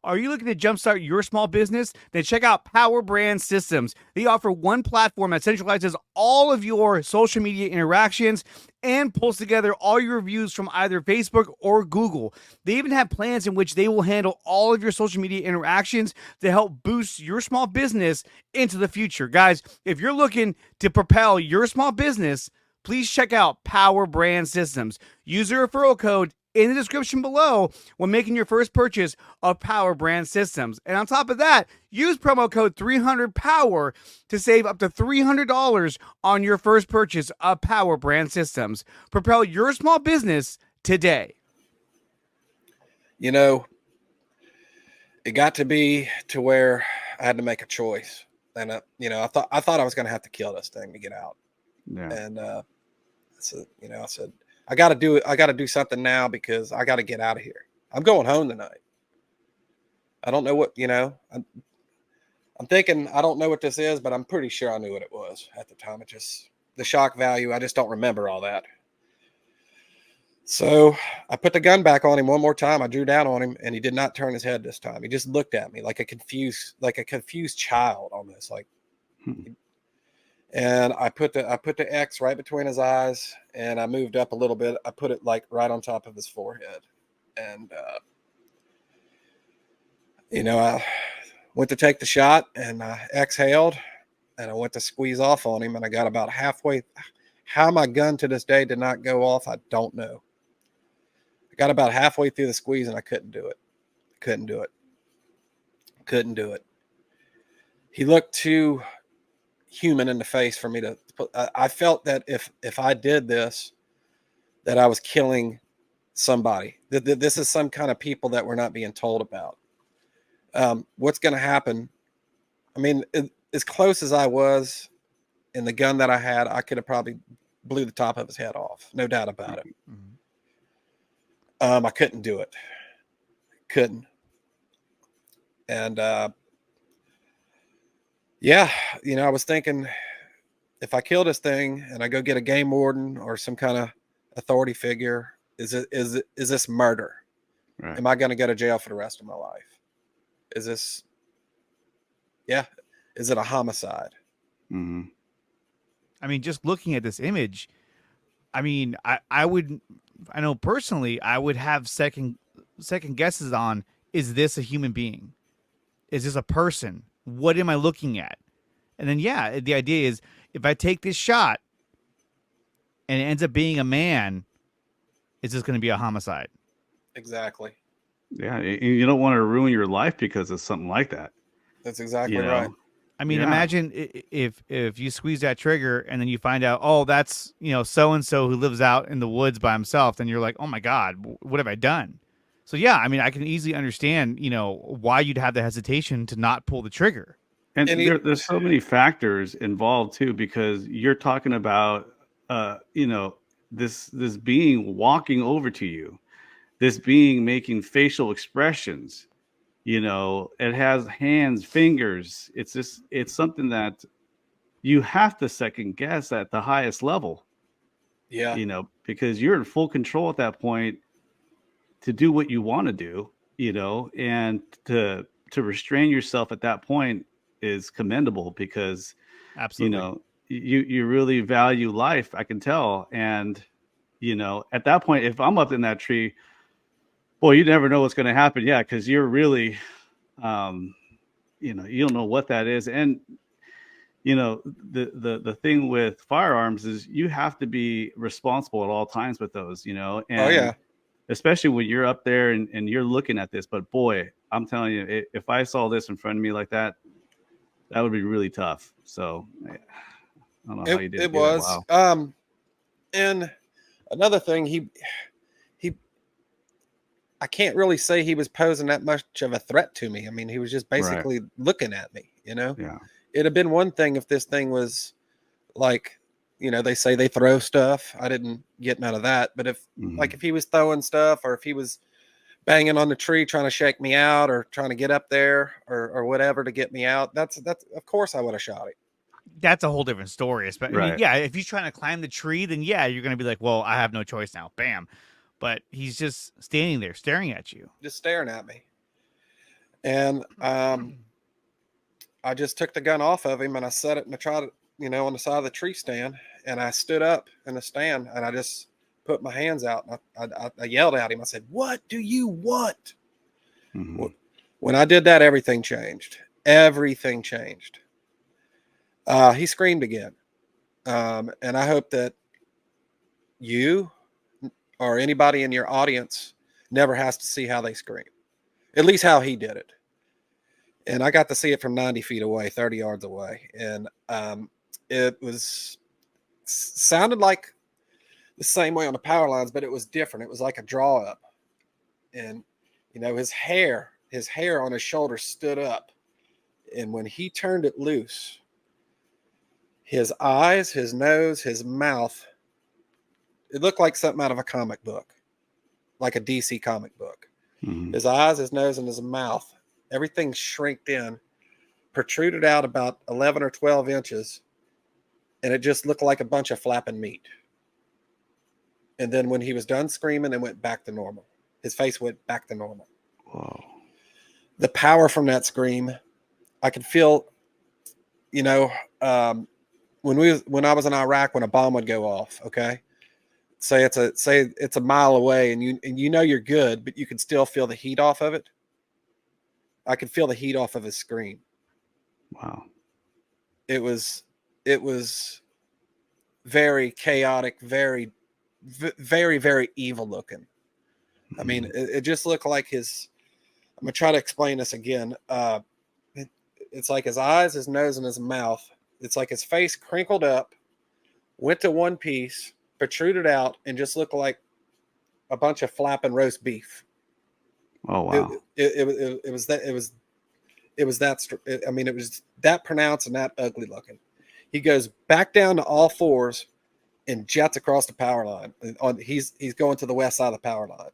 Are you looking to jumpstart your small business? Then check out Power Brand Systems. They offer one platform that centralizes all of your social media interactions and pulls together all your reviews from either Facebook or Google. They even have plans in which they will handle all of your social media interactions to help boost your small business into the future. Guys, if you're looking to propel your small business, please check out Power Brand Systems. Use the referral code in the description below when making your first purchase of Power Brand Systems. And on top of that, use promo code 300POWER to save up to $300 on your first purchase of Power Brand Systems. Propel your small business today. It got to be to where I had to make a choice. And, I thought I was going to have to kill this thing to get out. Yeah. And I said, I got to do it. I got to do something now because I got to get out of here. I'm going home tonight. I don't know what, I'm thinking, I don't know what this is, but I'm pretty sure I knew what it was at the time. It just, the shock value, I just don't remember all that. So I put the gun back on him one more time. I drew down on him and he did not turn his head this time. He just looked at me like a confused child almost, like, and I put the X right between his eyes and I moved up a little bit. I put it like right on top of his forehead. And, I went to take the shot and I exhaled and I went to squeeze off on him and I got about halfway. How my gun to this day did not go off, I don't know. I got about halfway through the squeeze and I couldn't do it. He looked too human in the face for me to put. I felt that if I did this, that I was killing somebody. This is some kind of people that we're not being told about. What's going to happen? I mean, as close as I was in the gun that I had, I could have probably blew the top of his head off. No doubt about it. I couldn't do it. Couldn't. And, I was thinking if I kill this thing and I go get a game warden or some kind of authority figure, is this murder? Right. Am I going to go to jail for the rest of my life? Is this, yeah, is it a homicide? Mm-hmm. I mean, just looking at this image, I mean, I know personally, I would have second guesses on, is this a human being? Is this a person? What am I looking at? And then, yeah, the idea is if I take this shot and it ends up being a man, is this going to be a homicide? Exactly. Yeah, you don't want to ruin your life because of something like that. That's exactly right. I mean, imagine if you squeeze that trigger and then you find out, oh, that's, so and so who lives out in the woods by himself. Then you're like, oh my God, what have I done? So yeah, I mean, I can easily understand, why you'd have the hesitation to not pull the trigger. And there's so many factors involved too, because you're talking about, this being walking over to you, this being making facial expressions. It has hands, fingers. It's something that you have to second guess at the highest level. Yeah. Because you're in full control at that point to do what you want to do, and to restrain yourself at that point is commendable, because absolutely, you really value life, I can tell. And at that point, if I'm up in that tree, well, you never know what's going to happen. Yeah, because you're really you don't know what that is. And the thing with firearms is you have to be responsible at all times with those, and oh yeah, especially when you're up there and you're looking at this. But boy, I'm telling you, if I saw this in front of me like that, that would be really tough. So I don't know how you did it was. Wow. And another thing, he I can't really say he was posing that much of a threat to me. I mean, he was just basically looking at me, Yeah. It'd have been one thing if this thing was like, they say they throw stuff. I didn't get none of that. But if he was throwing stuff, or if he was banging on the tree trying to shake me out, or trying to get up there, or whatever to get me out, that's of course I would have shot him. That's a whole different story. I mean, Right. yeah, if he's trying to climb the tree, then yeah, you're going to be like, well, I have no choice now. Bam. But he's just standing there staring at you. Just staring at me. And I just took the gun off of him and I set it and I tried it, on the side of the tree stand. And I stood up in the stand and I just put my hands out and I yelled at him. I said, "What do you want?" Mm-hmm. When I did that, everything changed. Everything changed. He screamed again. And I hope that you or anybody in your audience never has to see how they scream, at least how he did it. And I got to see it from 90 feet away, 30 yards away. And it sounded like the same way on the power lines, but it was different. It was like a draw up. And, his hair on his shoulder stood up. And when he turned it loose, his eyes, his nose, his mouth, it looked like something out of a comic book, like a DC comic book. Mm-hmm. His eyes, his nose, and his mouth, everything shrinked in, protruded out about 11 or 12 inches, and it just looked like a bunch of flapping meat. And then when he was done screaming, it went back to normal. His face went back to normal. Whoa. The power from that scream, I could feel, when I was in Iraq, when a bomb would go off, okay? Say it's a mile away and you're good, but you can still feel the heat off of it. I could feel the heat off of his scream. Wow. It was very chaotic, very, very, very evil looking. I mean, it just looked like I'm going to try to explain this again. It's like his eyes, his nose, and his mouth. It's like his face crinkled up, went to one piece, protruded out, and just looked like a bunch of flapping roast beef. Oh wow! It was that pronounced and that ugly looking. He goes back down to all fours and jets across the power line. He's going to the west side of the power line.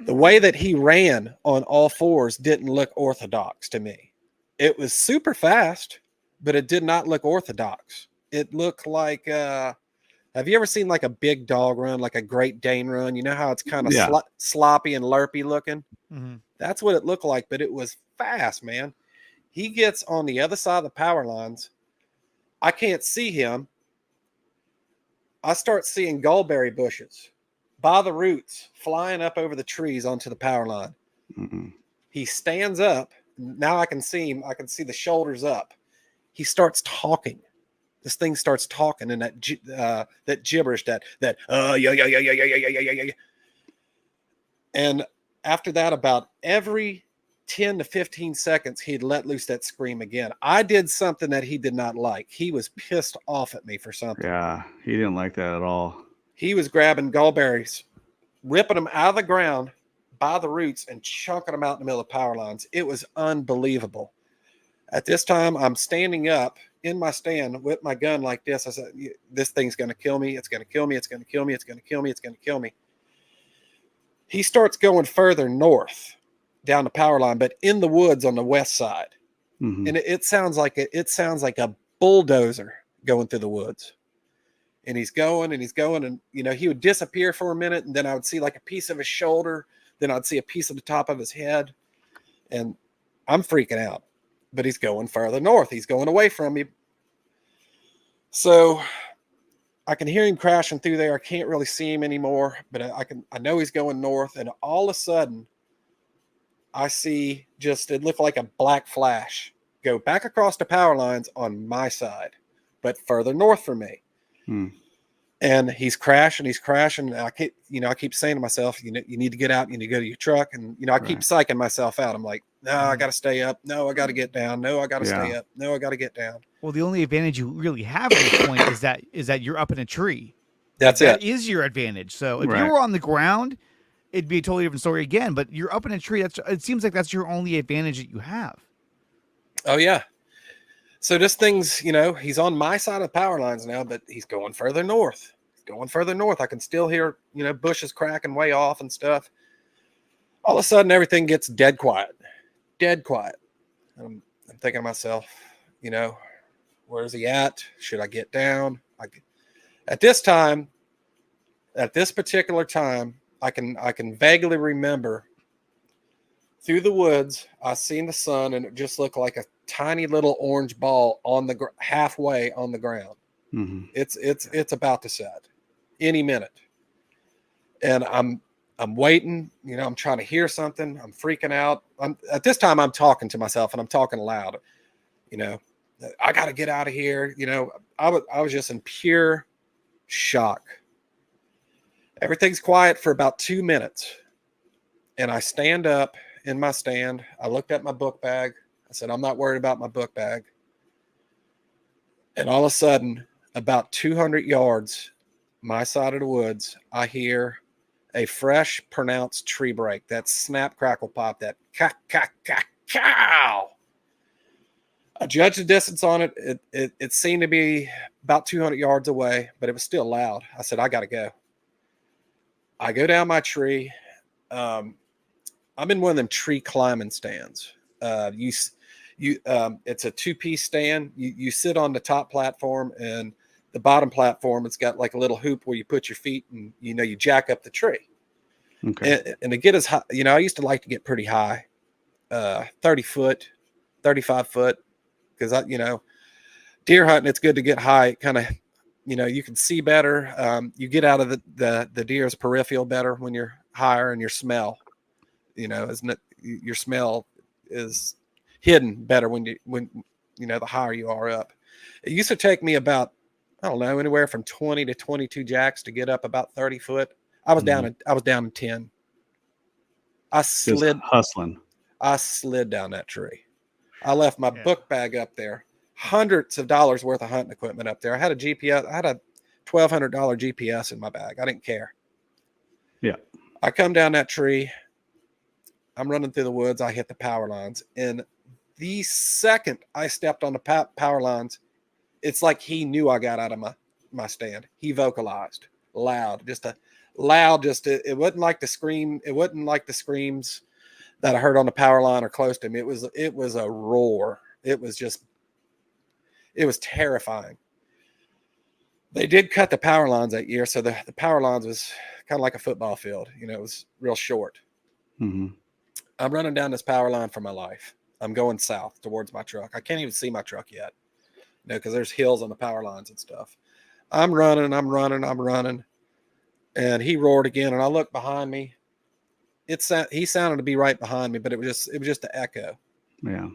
The way that he ran on all fours didn't look orthodox to me. It was super fast, but it did not look orthodox. It looked like, have you ever seen like a big dog run, like a Great Dane run? You know how it's kind of sloppy and lerpy looking? Mm-hmm. That's what it looked like, but it was fast, man. He gets on the other side of the power lines. I can't see him. I start seeing gulberry bushes by the roots flying up over the trees onto the power line. Mm-mm. He stands up. Now I can see him. I can see the shoulders up. He starts talking. This thing starts talking in that gibberish, yeah. And after that, about every 10 to 15 seconds, he'd let loose that scream again. I did something that he did not like. He was pissed off at me for something. Yeah, he didn't like that at all. He was grabbing gulberries, ripping them out of the ground by the roots and chunking them out in the middle of power lines. It was unbelievable. At this time, I'm standing up in my stand with my gun like this. I said, this thing's going to kill me. It's going to kill me. It's going to kill me. It's going to kill me. It's going to kill me. He starts going further north down the power line, but in the woods on the west side. Mm-hmm. And it sounds like a bulldozer going through the woods. And he's going, and he would disappear for a minute, and then I would see like a piece of his shoulder, then I'd see a piece of the top of his head, and I'm freaking out. But he's going further north. He's going away from me. So I can hear him crashing through there. I can't really see him anymore, but I know he's going north. And all of a sudden, I see it looked like a black flash go back across the power lines on my side, but further north from me. And he's crashing. And I keep saying to myself, you need to get out. You need to go to your truck. And, I keep psyching myself out. I'm like, no, I got to stay up. No, I got to get down. No, I got to stay up. No, I got to get down. Well, the only advantage you really have at this point is that you're up in a tree. That is your advantage. So if you were on the ground, it'd be a totally different story again. But you're up in a tree. It seems like that's your only advantage that you have. Oh, yeah. So this thing's, he's on my side of the power lines now, but he's going further north. I can still hear, bushes cracking way off and stuff. All of a sudden, everything gets dead quiet. I'm thinking to myself, where's he at? Should I get down? At this particular time, I can vaguely remember through the woods, I seen the sun, and it just looked like a tiny little orange ball on the halfway on the ground. Mm-hmm. It's about to set any minute, and I'm waiting. I'm trying to hear something. I'm freaking out. At this time, I'm talking to myself, and I'm talking loud. I got to get out of here. I was just in pure shock. Everything's quiet for about 2 minutes, and I stand up in my stand. I looked at my book bag. I said, I'm not worried about my book bag. And all of a sudden, about 200 yards, my side of the woods, I hear a fresh, pronounced tree break. That snap, crackle, pop, that cow. I judged the distance on it. It seemed to be about 200 yards away, but it was still loud. I said, I got to go. I go down my tree. I'm in one of them tree climbing stands. It's a 2-piece stand. You sit on the top platform, and the bottom platform, it's got like a little hoop where you put your feet, and you jack up the tree. Okay. And to get as high, I used to like to get pretty high, 30 foot, 35 foot, because deer hunting, it's good to get high. Kind of, you can see better. You get out of the deer's peripheral better when you're higher, and your smell, isn't it? Your smell is hidden better when the higher you are up. It used to take me about, I don't know, anywhere from 20 to 22 jacks to get up about 30 foot. I was down in 10. I slid down that tree. I left my book bag up there. Hundreds of dollars worth of hunting equipment up there. I had a GPS. I had a $1,200 GPS in my bag. I didn't care. Yeah. I come down that tree. I'm running through the woods. I hit the power lines. And the second I stepped on the power lines, it's like he knew I got out of my stand. He vocalized loud, it wasn't like the scream. It wasn't like the screams that I heard on the power line or close to him. It was a roar. It was just, It was terrifying. They did cut the power lines that year, so the power lines was kind of like a football field. You know, it was real short. Mm-hmm. I'm running down this power line for my life. I'm going south towards my truck. I can't even see my truck yet, you know, because there's hills on the power lines and stuff. I'm running, and he roared again, and I looked behind me. He sounded to be right behind me, but it was just an echo. Yeah.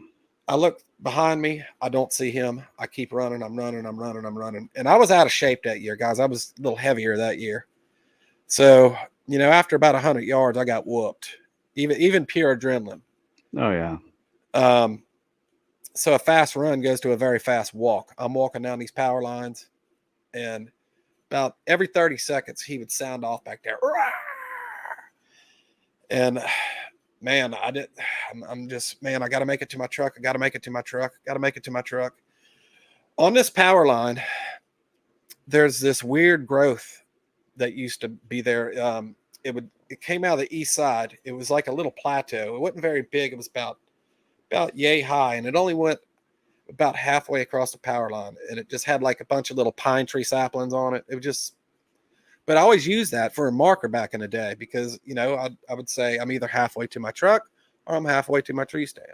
I look behind me. I don't see him. I keep running. I'm running. And I was out of shape that year, guys. I was a little heavier that year. So, you know, after about 100 yards, I got whooped, even pure adrenaline. Oh, yeah. So a fast run goes to a very fast walk. I'm walking down these power lines, and about every 30 seconds, he would sound off back there. And man, I'm just, man, I got to make it to my truck. I got to make it to my truck. Got to make it to my truck. On this power line, there's this weird growth that used to be there. It came out of the east side. It was like a little plateau. It wasn't very big. It was about yay high, and it only went about halfway across the power line, and it just had like a bunch of little pine tree saplings on it. It was just, but I always used that for a marker back in the day because, you know, I would say I'm either halfway to my truck or I'm halfway to my tree stand.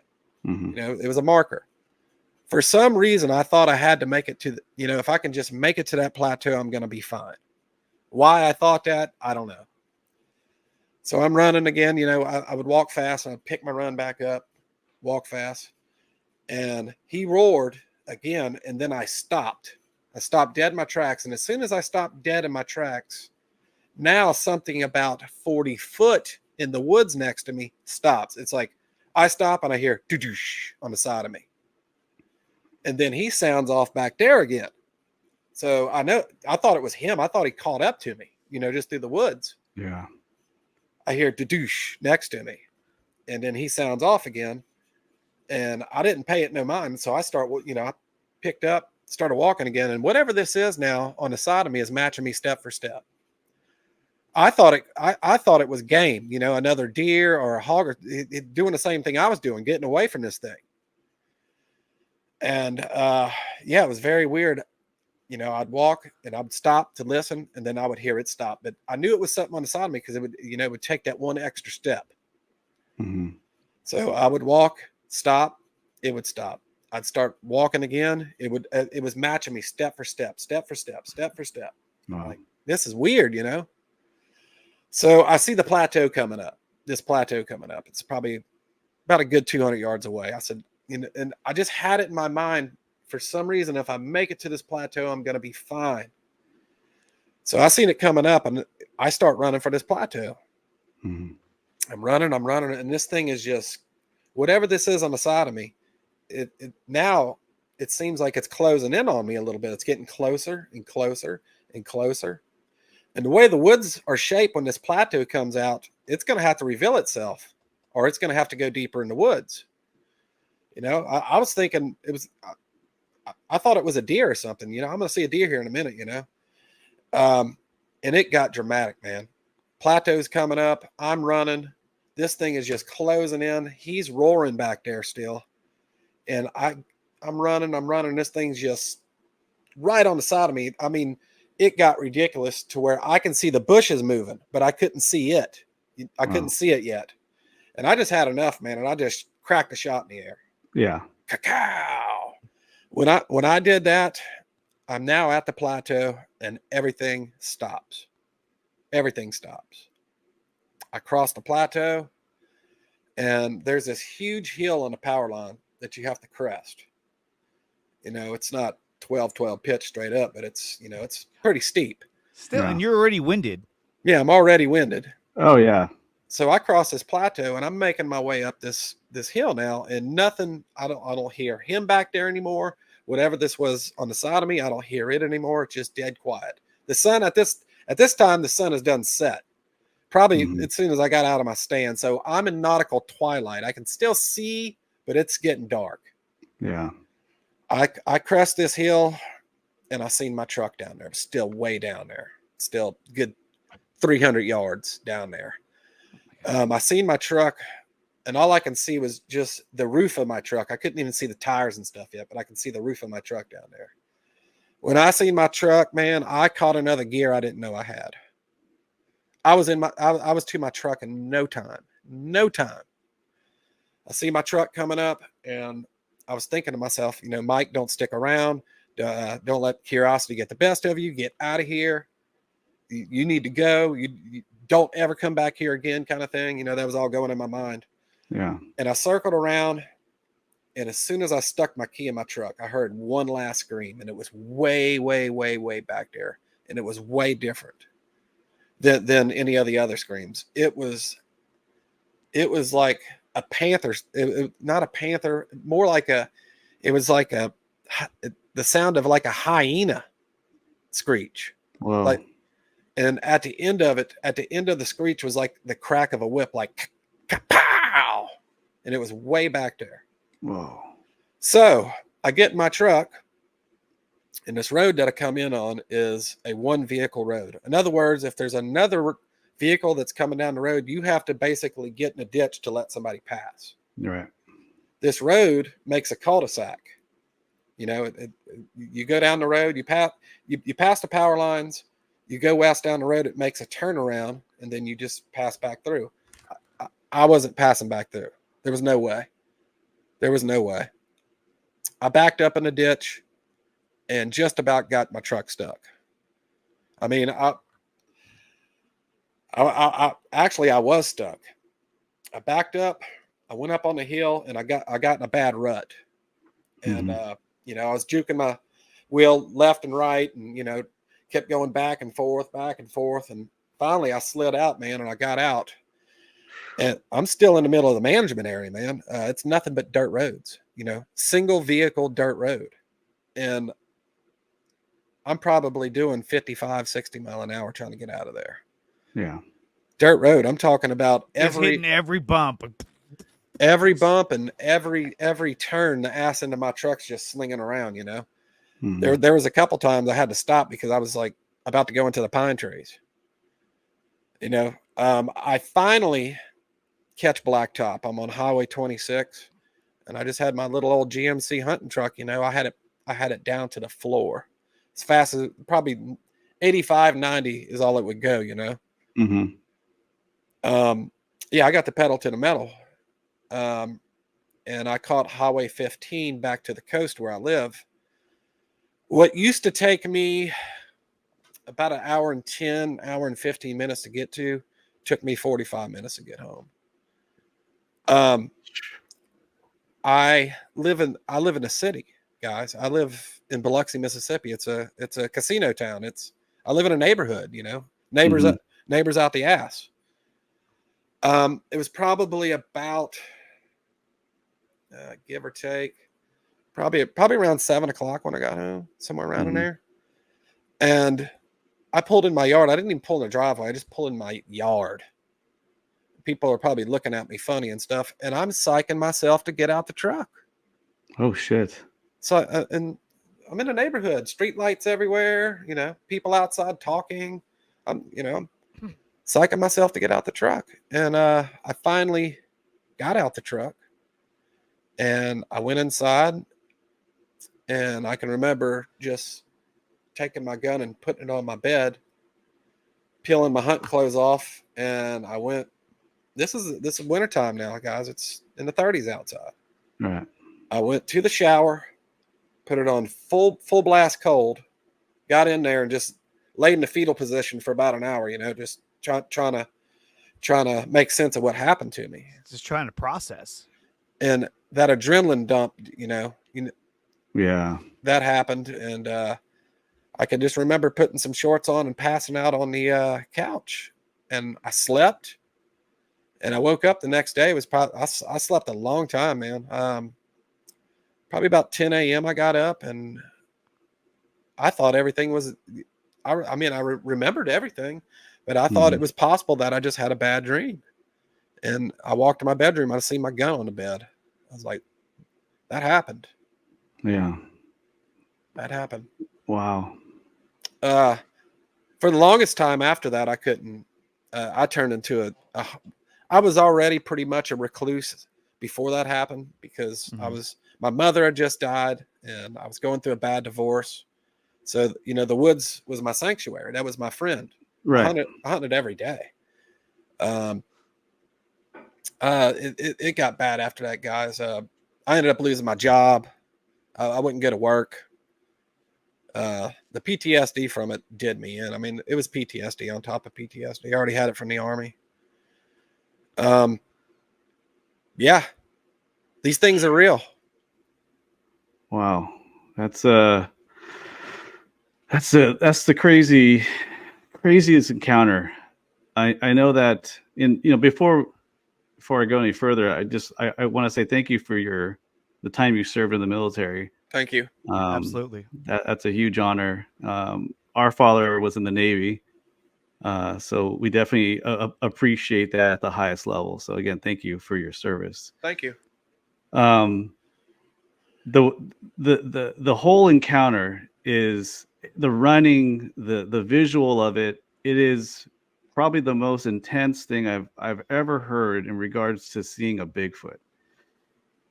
Mm-hmm. You know, it was a marker. For some reason, I thought I had to make it to the, you know, if I can just make it to that plateau, I'm going to be fine. Why I thought that, I don't know. So I'm running again. You know, I would walk fast and I'd pick my run back up, walk fast. And he roared again. And then I stopped. I stopped dead in my tracks. And as soon as I stopped dead in my tracks, now something about 40 foot in the woods next to me stops. It's like I stop and I hear doo-doosh on the side of me. And then he sounds off back there again. So I thought it was him. I thought he caught up to me, you know, just through the woods. Yeah. I hear doo-doosh next to me. And then he sounds off again. And I didn't pay it no mind. So I I picked up, started walking again. And whatever this is now on the side of me is matching me step for step. I thought it was game, you know, another deer or a hog or doing the same thing I was doing, getting away from this thing. And yeah, it was very weird. You know, I'd walk and I'd stop to listen, and then I would hear it stop. But I knew it was something on the side of me because it would take that one extra step. Mm-hmm. So I would walk, stop, it would stop. I'd start walking again. It was matching me step for step, step for step, step for step. Wow. Like, this is weird, you know? So I see the plateau coming up, this plateau coming up. It's probably about a good 200 yards away. I said, you know, and I just had it in my mind, for some reason, if I make it to this plateau, I'm going to be fine. So I seen it coming up, and I start running for this plateau. Mm-hmm. I'm running, and this thing is just, whatever this is on the side of me, now it seems like it's closing in on me a little bit. It's getting closer and closer and closer. And the way the woods are shaped when this plateau comes out, it's going to have to reveal itself, or it's going to have to go deeper in the woods. You know, I was thinking I thought it was a deer or something. You know, I'm going to see a deer here in a minute, you know. And it got dramatic, man. Plateau's coming up. I'm running. This thing is just closing in. He's roaring back there still. And I'm running. This thing's just right on the side of me. I mean, it got ridiculous to where I can see the bushes moving, but I couldn't see it. I couldn't see it yet. And I just had enough, man. And I just cracked a shot in the air. Yeah. Cacao. When I did that, I'm now at the plateau and everything stops. Everything stops. I cross the plateau and there's this huge hill on the power line that you have to crest. You know, it's not 12-12 pitch straight up, but it's, you know, it's pretty steep. Still, and you're already winded. Yeah, I'm already winded. Oh yeah. So I cross this plateau and I'm making my way up this hill now, and nothing, I don't hear him back there anymore. Whatever this was on the side of me, I don't hear it anymore. It's just dead quiet. The sun at this time, the sun is done set. Probably as soon as I got out of my stand. So I'm in nautical twilight. I can still see, but it's getting dark. Yeah. I crest this hill and I seen my truck down there, still way down there, still good 300 yards down there. I seen my truck and all I can see was just the roof of my truck. I couldn't even see the tires and stuff yet, but I can see the roof of my truck down there. When I seen my truck, man, I caught another gear I didn't know I had. I was to my truck in no time. No time. I see my truck coming up, and I was thinking to myself, you know, Mike, don't stick around. Don't let curiosity get the best of you. Get out of here. You need to go. You don't ever come back here again, kind of thing. You know, that was all going in my mind. Yeah. And I circled around, and as soon as I stuck my key in my truck, I heard one last scream, and it was way, way, way, way back there, and it was way different than any of the other screams. It was like a panther, not a panther, more like it was like the sound of like a hyena screech. Whoa. Like, and at the end of the screech was like the crack of a whip, like pow, and it was way back there. Whoa. So I get in my truck, and this road that I come in on is a one vehicle road. In other words, if there's another vehicle that's coming down the road, you have to basically get in a ditch to let somebody pass. Right. This road makes a cul-de-sac. You know, you go down the road, you pass the power lines, you go west down the road, it makes a turnaround, and then you just pass back through. I wasn't passing back through. There was no way. There was no way. I backed up in a ditch and just about got my truck stuck. I mean, I was stuck. I backed up, I went up on the hill, and I got in a bad rut. And you know, I was juking my wheel left and right, and you know, kept going back and forth, and finally I slid out, man, and I got out. And I'm still in the middle of the management area, man. It's nothing but dirt roads, you know, single vehicle dirt road. And I'm probably doing 55, 60 mile an hour trying to get out of there. Yeah. Dirt road. I'm talking about hitting every bump and every turn, the ass end of my truck's just slinging around, you know. There was a couple times I had to stop because I was like about to go into the pine trees. You know, I finally catch blacktop. I'm on Highway 26, and I just had my little old GMC hunting truck. You know, I had it down to the floor as fast as probably 85, 90 is all it would go. You know. Yeah, I got the pedal to the metal. And I caught Highway 15 back to the coast where I live. What used to take me about an hour and 15 minutes to get to, took me 45 minutes to get home. I live in a city, guys. I live in Biloxi, Mississippi. It's a casino town. I live in a neighborhood, you know, neighbors out the ass. It was probably about give or take, probably around 7:00 when I got home, somewhere around in there. And I pulled in my yard. I didn't even pull in the driveway. I just pulled in my yard. People are probably looking at me funny and stuff. And I'm psyching myself to get out the truck. Oh, shit. So, and I'm in a neighborhood, street lights everywhere, you know, people outside talking. I'm psyching myself to get out the truck. And I finally got out the truck. And I went inside, and I can remember just taking my gun and putting it on my bed, peeling my hunting clothes off, and I went. This is wintertime now, guys. It's in the 30s outside. Right. I went to the shower, put it on full blast cold, got in there and just laid in the fetal position for about an hour. You know, just trying to make sense of what happened to me. Just trying to process. And that adrenaline dump, yeah, that happened. And I can just remember putting some shorts on and passing out on the couch. And I slept. And I woke up the next day. It was probably, I slept a long time, man. Probably about 10 a.m. I got up, and I thought everything was, I remembered everything, but I thought it was possible that I just had a bad dream. And I walked to my bedroom. I seen my gun on the bed. I was like, that happened. Yeah. That happened. Wow. For the longest time after that, I couldn't, I turned into I was already pretty much a recluse before that happened because my mother had just died and I was going through a bad divorce. So, the woods was my sanctuary. That was my friend. Right. I hunted every day. It got bad after that, guys. I ended up losing my job. I wouldn't go to work. The PTSD from it did me in. I mean, it was PTSD on top of PTSD. I already had it from the Army. Yeah, these things are real. Wow. That's the craziest encounter. I know that before I go any further, I want to say thank you for the time you served in the military. Thank you. Absolutely. That's a huge honor. Our father was in the Navy. So we definitely appreciate that at the highest level. So again, thank you for your service. Thank you. The whole encounter is the running, the visual of it. It is probably the most intense thing I've ever heard in regards to seeing a Bigfoot.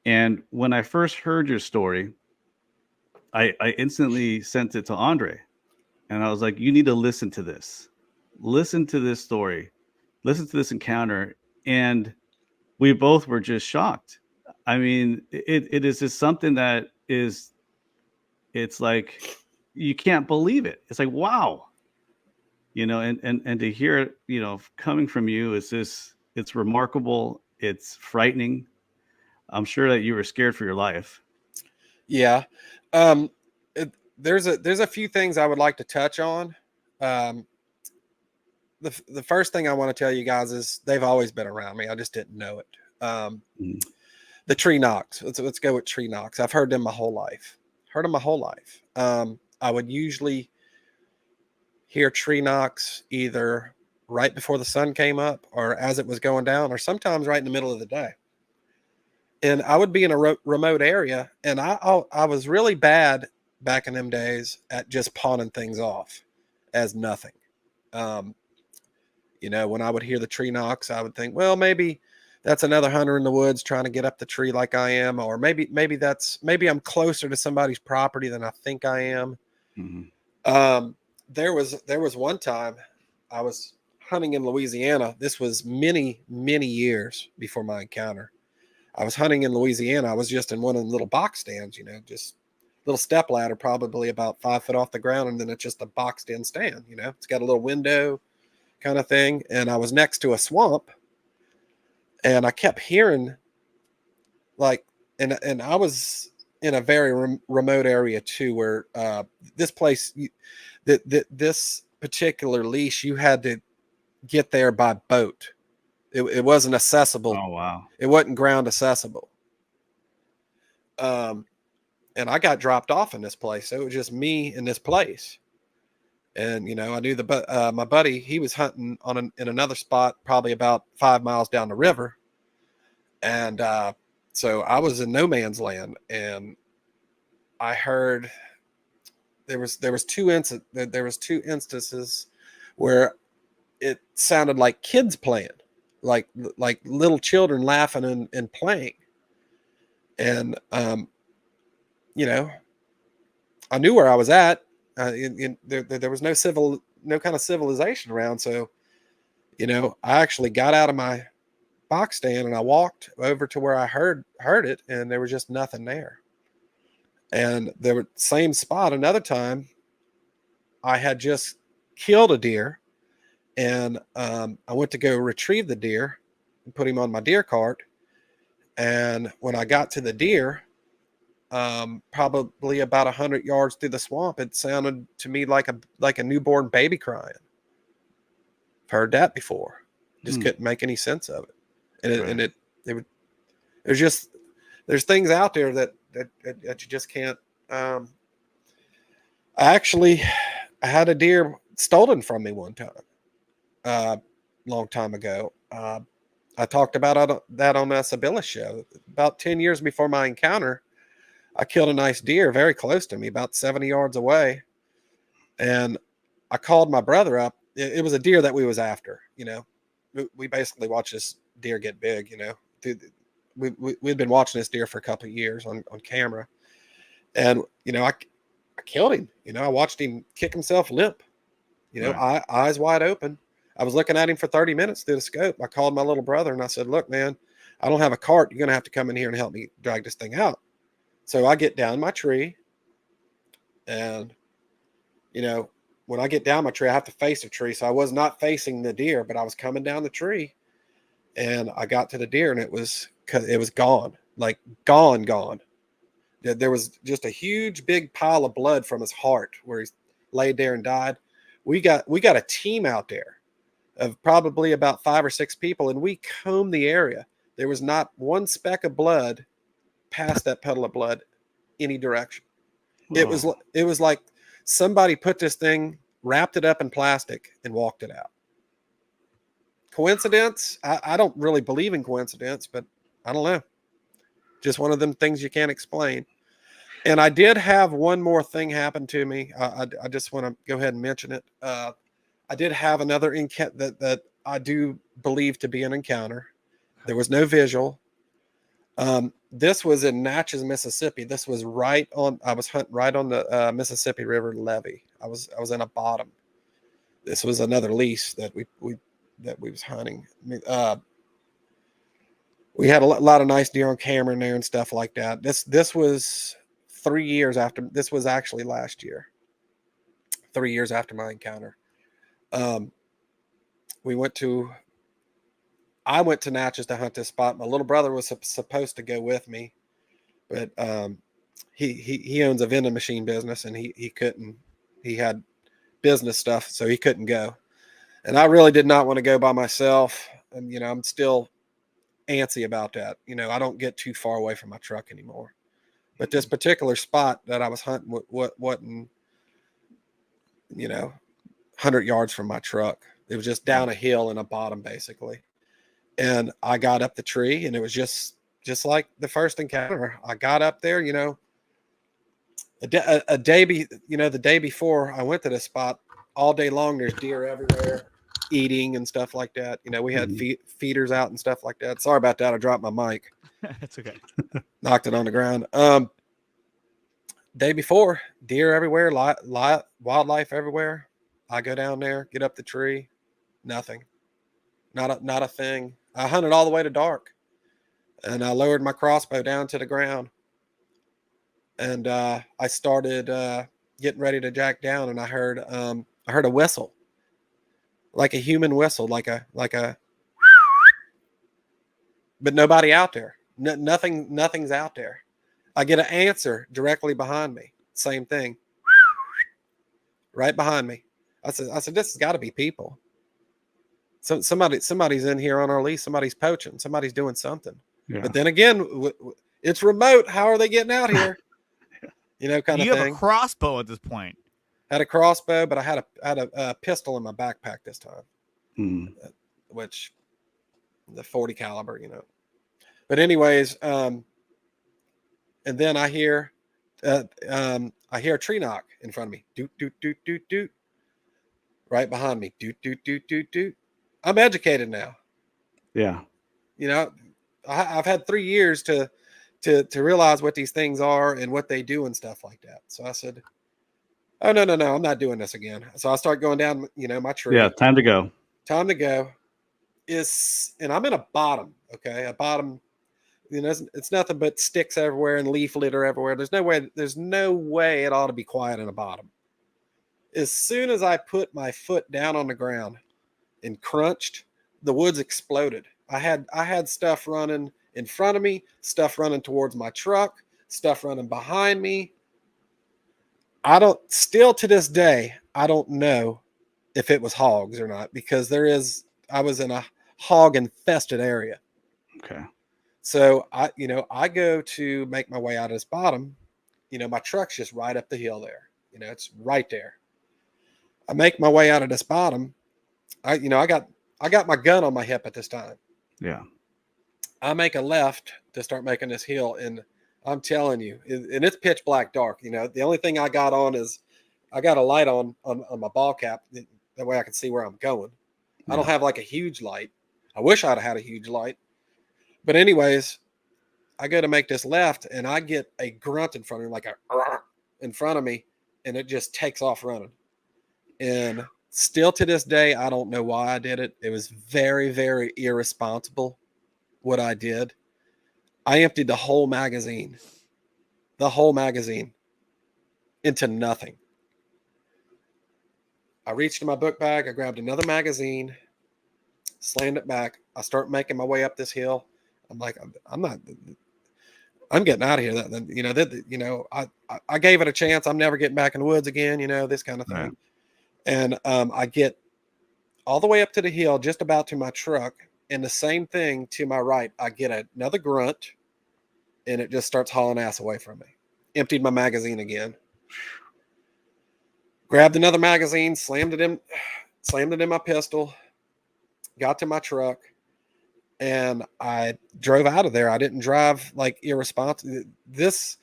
And when I first heard your story, I instantly sent it to Andre, and I was like, "You need to listen to this. Listen to this story. Listen to this encounter." And we both were just shocked. I mean, it is just something that it's like you can't believe it. It's like, wow. And to hear it, coming from you it's remarkable. It's frightening. I'm sure that you were scared for your life. Yeah. There's a few things I would like to touch on. The first thing I want to tell you guys is they've always been around me. I just didn't know it. The tree knocks. Let's go with tree knocks. I've heard them my whole life. I would usually hear tree knocks either right before the sun came up or as it was going down, or sometimes right in the middle of the day. And I would be in a remote area, and I was really bad back in them days at just pawning things off as nothing. When I would hear the tree knocks, I would think, well, maybe that's another hunter in the woods trying to get up the tree like I am, or maybe I'm closer to somebody's property than I think I am. There was one time I was hunting in Louisiana. This was many, many years before my encounter. I was hunting in Louisiana. I was just in one of the little box stands, just little step ladder, probably about 5 foot off the ground. And then it's just a boxed in stand, it's got a little window kind of thing. And I was next to a swamp, and I kept hearing and I was in a very remote area too, where this place, this particular leash, you had to get there by boat. It wasn't accessible. Oh, wow. It wasn't ground accessible. And I got dropped off in this place. So it was just me in this place. And, I knew my buddy, he was hunting in another spot, probably about 5 miles down the river. And so I was in no man's land, and I heard there was two instances where it sounded like kids playing, like little children laughing and playing. And I knew where I was at. There was no kind of civilization around. So, I actually got out of my box stand and I walked over to where I heard it, and there was just nothing there. And there were same spot. Another time I had just killed a deer, and I went to go retrieve the deer and put him on my deer cart. And when I got to the deer, probably about 100 yards through the swamp, it sounded to me like a newborn baby crying. I've heard that before. Just couldn't make any sense of it. And there's things out there that you just can't. I had a deer stolen from me one time, long time ago. I talked about that on the Sibylla show. About 10 years before my encounter, I killed a nice deer very close to me, about 70 yards away. And I called my brother up. It was a deer that we was after, We basically watched this deer get big, you know. We'd been watching this deer for a couple of years on camera, and you know, I killed him. You know, I watched him kick himself limp. You know, eyes wide open. I was looking at him for 30 minutes through the scope. I called my little brother and I said, "Look, man, I don't have a cart. You're gonna have to come in here and help me drag this thing out." So I get down my tree, and you know, when I get down my tree, I have to face the tree. So I was not facing the deer, but I was coming down the tree, and I got to the deer, and it was gone, like gone. There was just a huge big pile of blood from his heart where he laid there and died. We got a team out there of probably about 5 or 6 people, and we combed the area. There was not one speck of blood past that puddle of blood any direction. Whoa. It was like somebody put this thing, wrapped it up in plastic, and walked it out. Coincidence? I don't really believe in coincidence, but I don't know. Just one of them things you can't explain. And I did have one more thing happen to me. I just want to go ahead and mention it. I did have another encounter that I do believe to be an encounter. There was no visual. This was in Natchez, Mississippi. This was I was hunting right on the Mississippi River levee. I was in a bottom. This was another lease that we was hunting. We had a lot of nice deer on camera in there and stuff like that. This was 3 years after. This was actually last year. 3 years after my encounter. I went to Natchez to hunt this spot. My little brother was supposed to go with me, but he owns a vending machine business, and he couldn't. He had business stuff, so he couldn't go. And I really did not want to go by myself. And you know, I'm still antsy about that. You know, I don't get too far away from my truck anymore. But this particular spot that I was hunting wasn't, you know, 100 yards from my truck. It was just down a hill in a bottom, basically. And I got up the tree, and it was just like the first encounter. I got up there, you know, the day before I went to this spot, all day long, there's deer everywhere eating and stuff like that. You know, we had feeders out and stuff like that. Sorry about that. I dropped my mic. That's okay. Knocked it on the ground. Day before, deer everywhere, wildlife everywhere. I go down there, get up the tree, nothing. Not a thing. I hunted all the way to dark, and I lowered my crossbow down to the ground, and I started getting ready to jack down, and I heard a whistle, like a human whistle, like a, but nobody out there. Nothing's out there. I get an answer directly behind me. Same thing, right behind me. I said, this has got to be people. So somebody's in here on our lease. Somebody's poaching. Somebody's doing something. Yeah. But then again, it's remote. How are they getting out here? You know, kind of thing. You have a crossbow at this point. Had a crossbow, but I had a pistol in my backpack this time, which the 40 caliber, you know. But anyways, and then I hear a tree knock in front of me. Doot doot doot doot doot. Right behind me. Doot doot doot doot doot. I'm educated now. Yeah. You know, I've had 3 years to realize what these things are and what they do and stuff like that. So I said, oh, no, I'm not doing this again. So I start going down, you know, my tree. Yeah, time to go. And I'm in a bottom, okay? A bottom, you know, it's nothing but sticks everywhere and leaf litter everywhere. There's no way it ought to be quiet in a bottom. As soon as I put my foot down on the ground and crunched, the woods exploded. I had stuff running in front of me, stuff running towards my truck, stuff running behind me. Still to this day, I don't know if it was hogs or not, because I was in a hog infested area. Okay. So I go to make my way out of this bottom. You know, my truck's just right up the hill there. You know, it's right there. I make my way out of this bottom. I got my gun on my hip at this time. Yeah. I make a left to start making this hill, and I'm telling you, and it's pitch black dark. You know, the only thing I got on is I got a light on my ball cap. That way I can see where I'm going. Yeah. I don't have like a huge light. I wish I'd had a huge light. But anyways, I go to make this left, and I get a grunt in front of me, like a in front of me, and it just takes off running. And still to this day, I don't know why I did it. It was very, very irresponsible what I did. I emptied the whole magazine into nothing. I reached in my book bag. I grabbed another magazine, slammed it back. I start making my way up this hill. I'm like, I'm getting out of here. I gave it a chance. I'm never getting back in the woods again, this kind of thing. Right. And I get all the way up to the hill, just about to my truck. And the same thing to my right, I get another grunt, and it just starts hauling ass away from me. Emptied my magazine again. Grabbed another magazine, slammed it in my pistol, got to my truck, and I drove out of there. I didn't drive like irresponsible. This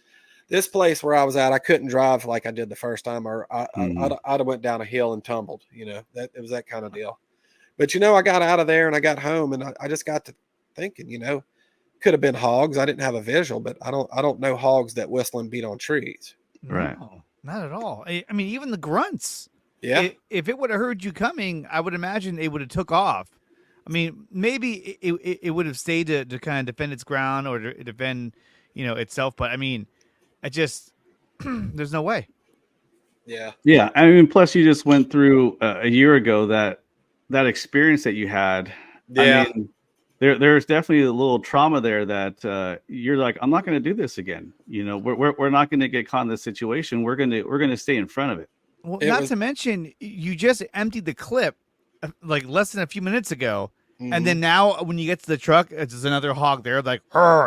place where I was at, I couldn't drive like I did the first time, or I'd have went down a hill and tumbled. That it was that kind of deal. But I got out of there and I got home, and I just got to thinking, could have been hogs. I didn't have a visual, but I don't know hogs that whistle and beat on trees. Right. No, not at all. I mean, even the grunts. Yeah. If it would have heard you coming, I would imagine it would have took off. I mean, maybe it would have stayed to kind of defend its ground or to defend, itself. But I mean, there's no way. Yeah. Yeah. I mean, plus you just went through a year ago that experience that you had. Yeah. I mean, there's definitely a little trauma there that you're like, I'm not going to do this again. We're not going to get caught in this situation. We're going to stay in front of it. Well, not to mention, you just emptied the clip like less than a few minutes ago. Mm-hmm. And then now when you get to the truck, there's another hog there. Like,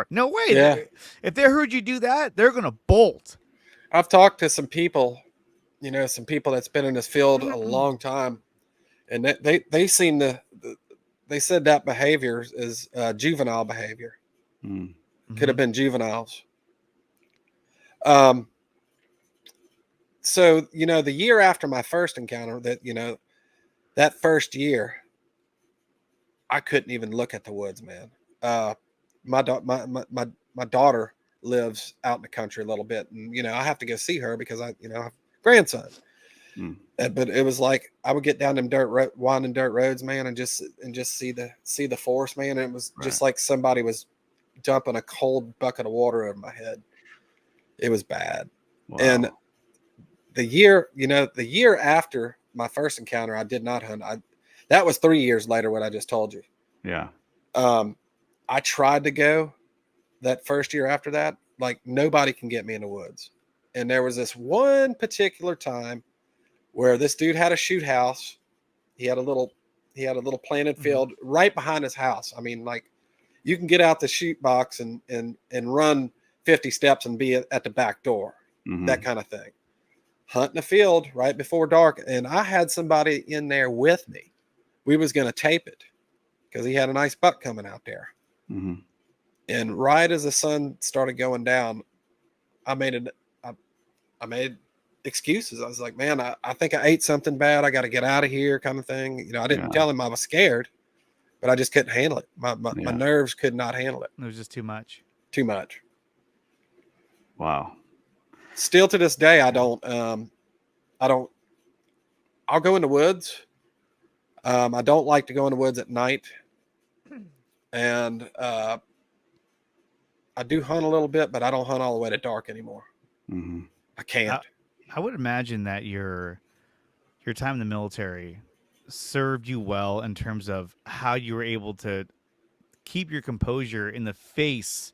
no way. Yeah. If they heard you do that, they're going to bolt. I've talked to some people, some people that's been in this field a long time. And they seem they said that behavior is juvenile behavior. Mm-hmm. Could have been juveniles. So, the year after my first encounter, that first year, I couldn't even look at the woods, man. My daughter lives out in the country a little bit, and I have to go see her because I have a grandson. But it was like I would get down them winding dirt roads, man, and just see the forest, man. And it was just like somebody was dumping a cold bucket of water over my head. It was bad. Wow. And the year after my first encounter, I did not hunt. That was 3 years later, what I just told you. Yeah. I tried to go that first year after that. Like, nobody can get me in the woods. And there was this one particular time where this dude had a shoot house. He had a little planted field right behind his house. I mean, like, you can get out the shoot box and run 50 steps and be at the back door, that kind of thing. Hunting a field right before dark. And I had somebody in there with me. We was going to tape it because he had a nice buck coming out there. Mm-hmm. And right as the sun started going down, I made excuses. I was like, man, I think I ate something bad. I got to get out of here, kind of thing. I didn't tell him I was scared, but I just couldn't handle it. My nerves could not handle it. It was just too much. Too much. Wow. Still to this day, I'll go in the woods. I don't like to go in the woods at night. And I do hunt a little bit, but I don't hunt all the way to dark anymore. Mm-hmm. I can't. I would imagine that your time in the military served you well in terms of how you were able to keep your composure in the face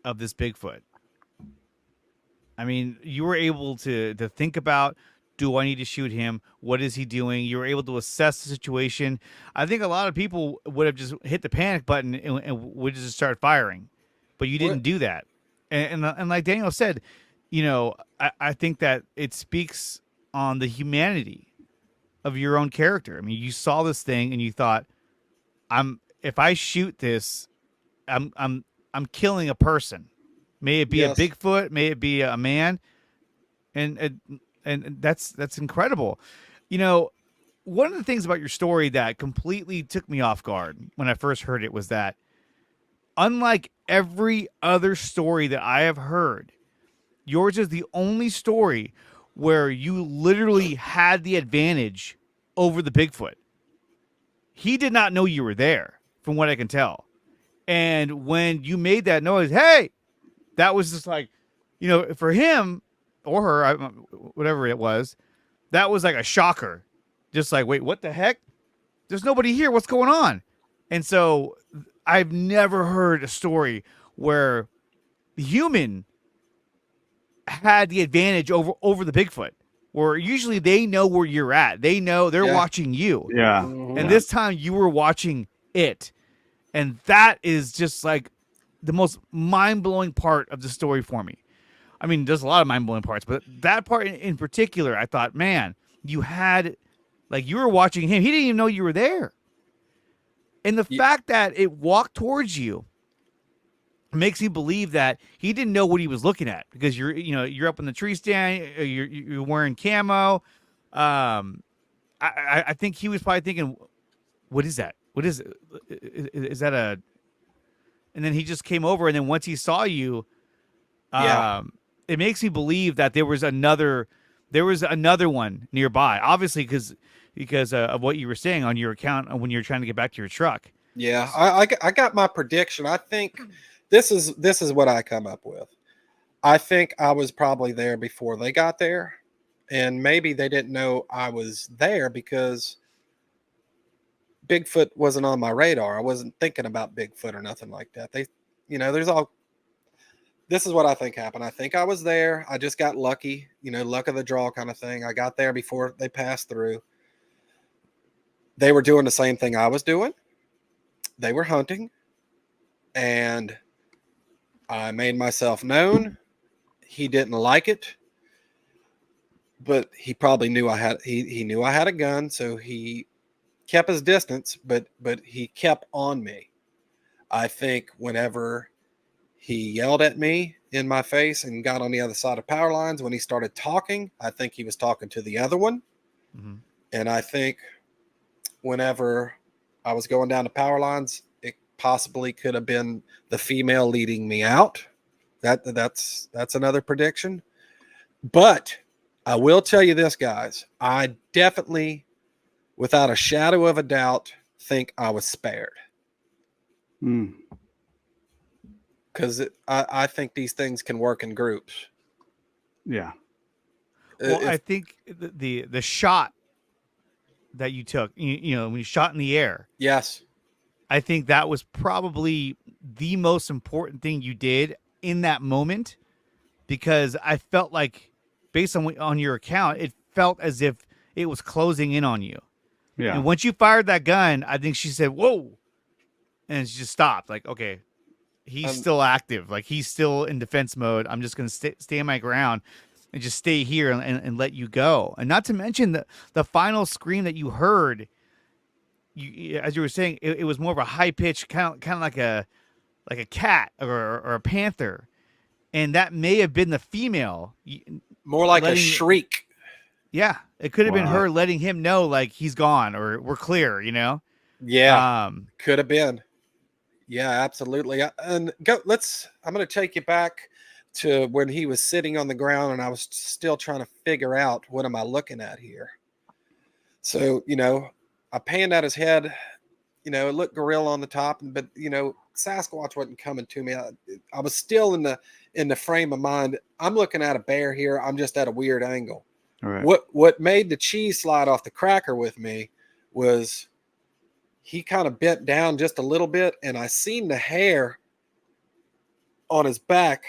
of this Bigfoot. I mean, you were able to think about, do I need to shoot him? What is he doing? You were able to assess the situation. I think a lot of people would have just hit the panic button and would just start firing, but you didn't do that. And like Daniel said, I think that it speaks on the humanity of your own character. I mean, you saw this thing and you thought, if I shoot this, I'm killing a person. May it be a Bigfoot, may it be a man, and that's incredible. one of the things about your story that completely took me off guard when I first heard it was that, unlike every other story that I have heard, yours is the only story where you literally had the advantage over the Bigfoot. He did not know you were there, from what I can tell. And when you made that noise, hey, that was just like, for him or her, whatever it was, that was like a shocker. Just like, wait, what the heck? There's nobody here. What's going on? And so I've never heard a story where the human had the advantage over the Bigfoot, where usually they know where you're at. They know they're watching you. Yeah. And this time you were watching it. And that is just like the most mind-blowing part of the story for me. I mean, there's a lot of mind-blowing parts, but that part in particular, I thought, man, you were watching him. He didn't even know you were there. And the fact that it walked towards you makes you believe that he didn't know what he was looking at, because you're up in the tree stand, you're wearing camo. I think he was probably thinking, what is that? What is it? Is that a? And then he just came over, and then once he saw you, it makes me believe that there was another one nearby. Obviously, because of what you were saying on your account when you were trying to get back to your truck. Yeah, I got my prediction. I think this is what I come up with. I think I was probably there before they got there, and maybe they didn't know I was there because Bigfoot wasn't on my radar. I wasn't thinking about Bigfoot or nothing like that. This is what I think happened. I think I was there. I just got lucky, luck of the draw kind of thing. I got there before they passed through. They were doing the same thing I was doing. They were hunting, and I made myself known. He didn't like it, but he probably knew he knew I had a gun, so he kept his distance, but he kept on me. I think whenever he yelled at me in my face and got on the other side of power lines, when he started talking, I think he was talking to the other one. Mm-hmm. And I think whenever I was going down the power lines, it possibly could have been the female leading me out. That's another prediction. But I will tell you this, guys. I definitely, without a shadow of a doubt, think I was spared. Because I think these things can work in groups. Yeah. Well, I think the shot that you took, when you shot in the air. Yes. I think that was probably the most important thing you did in that moment, because I felt like, based on your account, it felt as if it was closing in on you. Yeah. And once you fired that gun, I think she said, "Whoa," and she just stopped. Like, okay, he's still active. Like, he's still in defense mode. I'm just going to stay my ground and just stay here and let you go. And not to mention the final scream that you heard, as you were saying, it was more of a high pitch, kind of like a cat or a panther, and that may have been the female. More like a shriek. Yeah, it could have been her letting him know, like, he's gone or we're clear. Yeah, could have been. Yeah, absolutely. And I'm going to take you back to when he was sitting on the ground, and I was still trying to figure out, what am I looking at here? So, I panned at his head, it looked gorilla on the top, but, Sasquatch wasn't coming to me. I was still in the frame of mind. I'm looking at a bear here. I'm just at a weird angle. All right. What made the cheese slide off the cracker with me was he kind of bent down just a little bit, and I seen the hair on his back,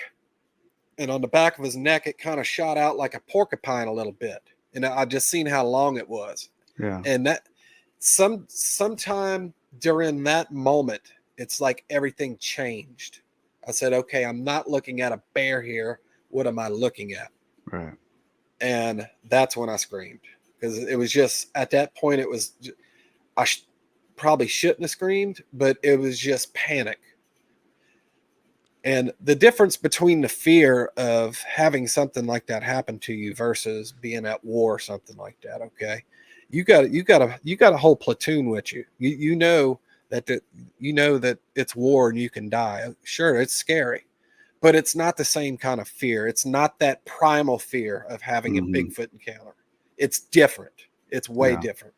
and on the back of his neck, it kind of shot out like a porcupine a little bit. And I just seen how long it was. Yeah. And that sometime during that moment, it's like everything changed. I said, okay, I'm not looking at a bear here. What am I looking at? Right. And that's when I screamed, because it was just, at that point, it was, probably shouldn't have screamed, but it was just panic. And the difference between the fear of having something like that happen to you versus being at war or something like that, okay? you got a whole platoon with you. You know that it's war and you can die. Sure, it's scary, but it's not the same kind of fear. It's not that primal fear of having a Bigfoot encounter. It's different. It's way different.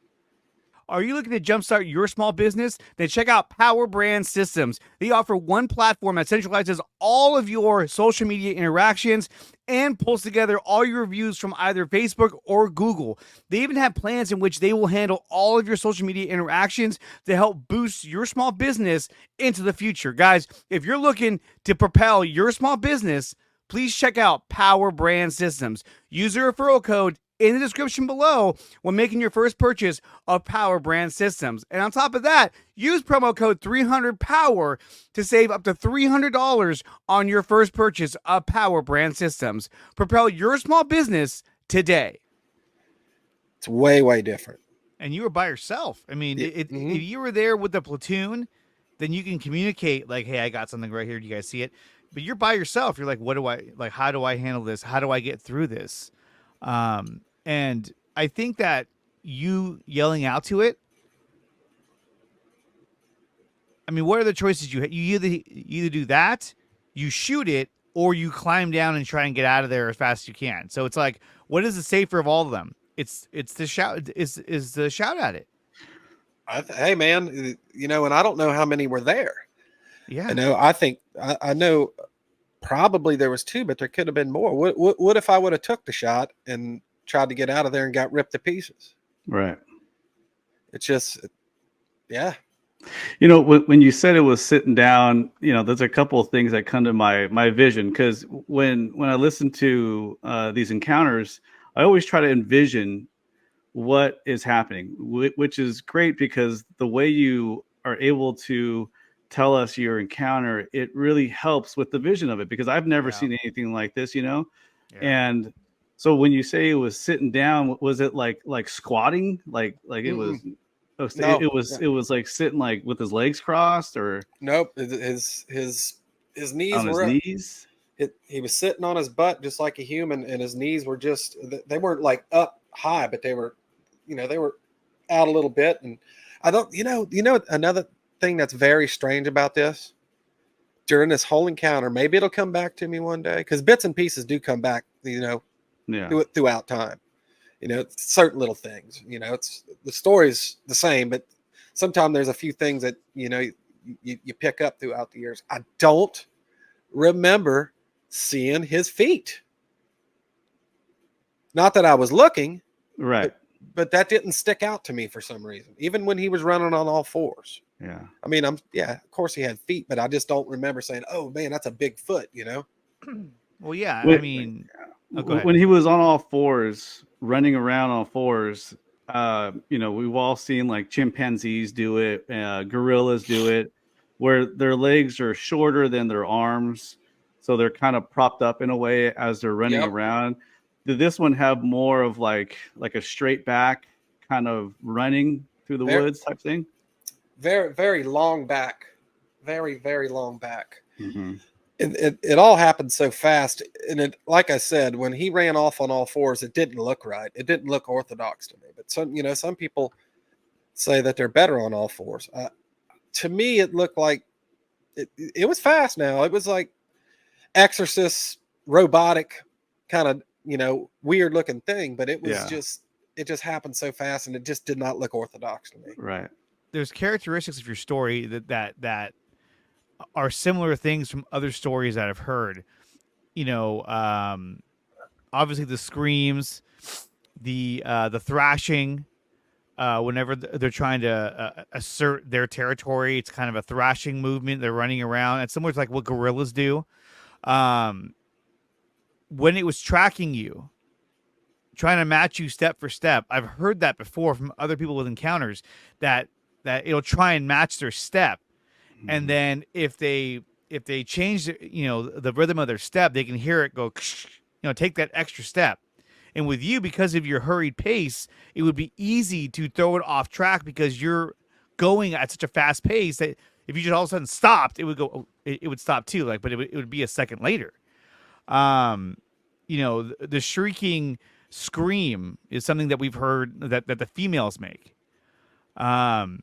Are you looking to jumpstart your small business? Then check out Power Brand Systems. They offer one platform that centralizes all of your social media interactions and pulls together all your reviews from either Facebook or Google. They even have plans in which they will handle all of your social media interactions to help boost your small business into the future. Guys, if you're looking to propel your small business, please check out Power Brand Systems. Use the referral code in the description below when making your first purchase of Power Brand Systems. And on top of that, use promo code 300POWER to save up to $300 on your first purchase of Power Brand Systems. Propel your small business today. It's way, way different. And you were by yourself. I mean, if you were there with the platoon, then you can communicate like, hey, I got something right here. Do you guys see it? But you're by yourself. You're like, how do I handle this? How do I get through this? And I think that you yelling out to it, I mean, what are the choices you have? You either do that, you shoot it, or you climb down and try and get out of there as fast as you can. So it's like, what is the safer of all of them? It's the shout is the shout at it. Hey man, and I don't know how many were there. Yeah. I know probably there was 2, but there could have been more. What if I would have took the shot and tried to get out of there and got ripped to pieces? Right. It's just, yeah. When you said it was sitting down, there's a couple of things that come to my vision, because when I listen to these encounters, I always try to envision what is happening, which is great because the way you are able to tell us your encounter, it really helps with the vision of it, because I've never seen anything like this, And so when you say it was sitting down, was it like squatting, like it was? No, it was like sitting like with his legs crossed, or nope. His knees on were his knees. He was sitting on his butt just like a human, and his knees were they weren't like up high, but they were, they were out a little bit. And I don't, another thing that's very strange about this during this whole encounter, maybe it'll come back to me one day, because bits and pieces do come back, throughout time. Certain little things, it's the story's the same, but sometimes there's a few things that, you pick up throughout the years. I don't remember seeing his feet. Not that I was looking, right? But that didn't stick out to me for some reason, even when he was running on all fours. Yeah. I mean, of course he had feet, but I just don't remember saying, oh man, that's a big foot, Well, yeah. When he was on all fours, running around on fours, we've all seen like chimpanzees do it, gorillas do it, where their legs are shorter than their arms. So they're kind of propped up in a way as they're running around. Did this one have more of like a straight back kind of running through the woods type thing? Very, very long back. Very, very long back. Mm-hmm. It all happened so fast. And like I said, when he ran off on all fours, it didn't look right. It didn't look orthodox to me. But some people say that they're better on all fours. To me, it looked like it was fast now. It was like Exorcist, robotic kind of, weird looking thing. But it was it just happened so fast, and it just did not look orthodox to me. Right. There's characteristics of your story that are similar things from other stories that I've heard. Obviously the screams, the thrashing, whenever they're trying to assert their territory, it's kind of a thrashing movement. They're running around. It's similar to like what gorillas do. When it was tracking you, trying to match you step for step, I've heard that before from other people with encounters, that it'll try and match their step. And then if they change, the rhythm of their step, they can hear it go, take that extra step. And with you, because of your hurried pace, it would be easy to throw it off track because you're going at such a fast pace that if you just all of a sudden stopped, it would go, it would stop too. But it would be a second later. The shrieking scream is something that we've heard that the females make. And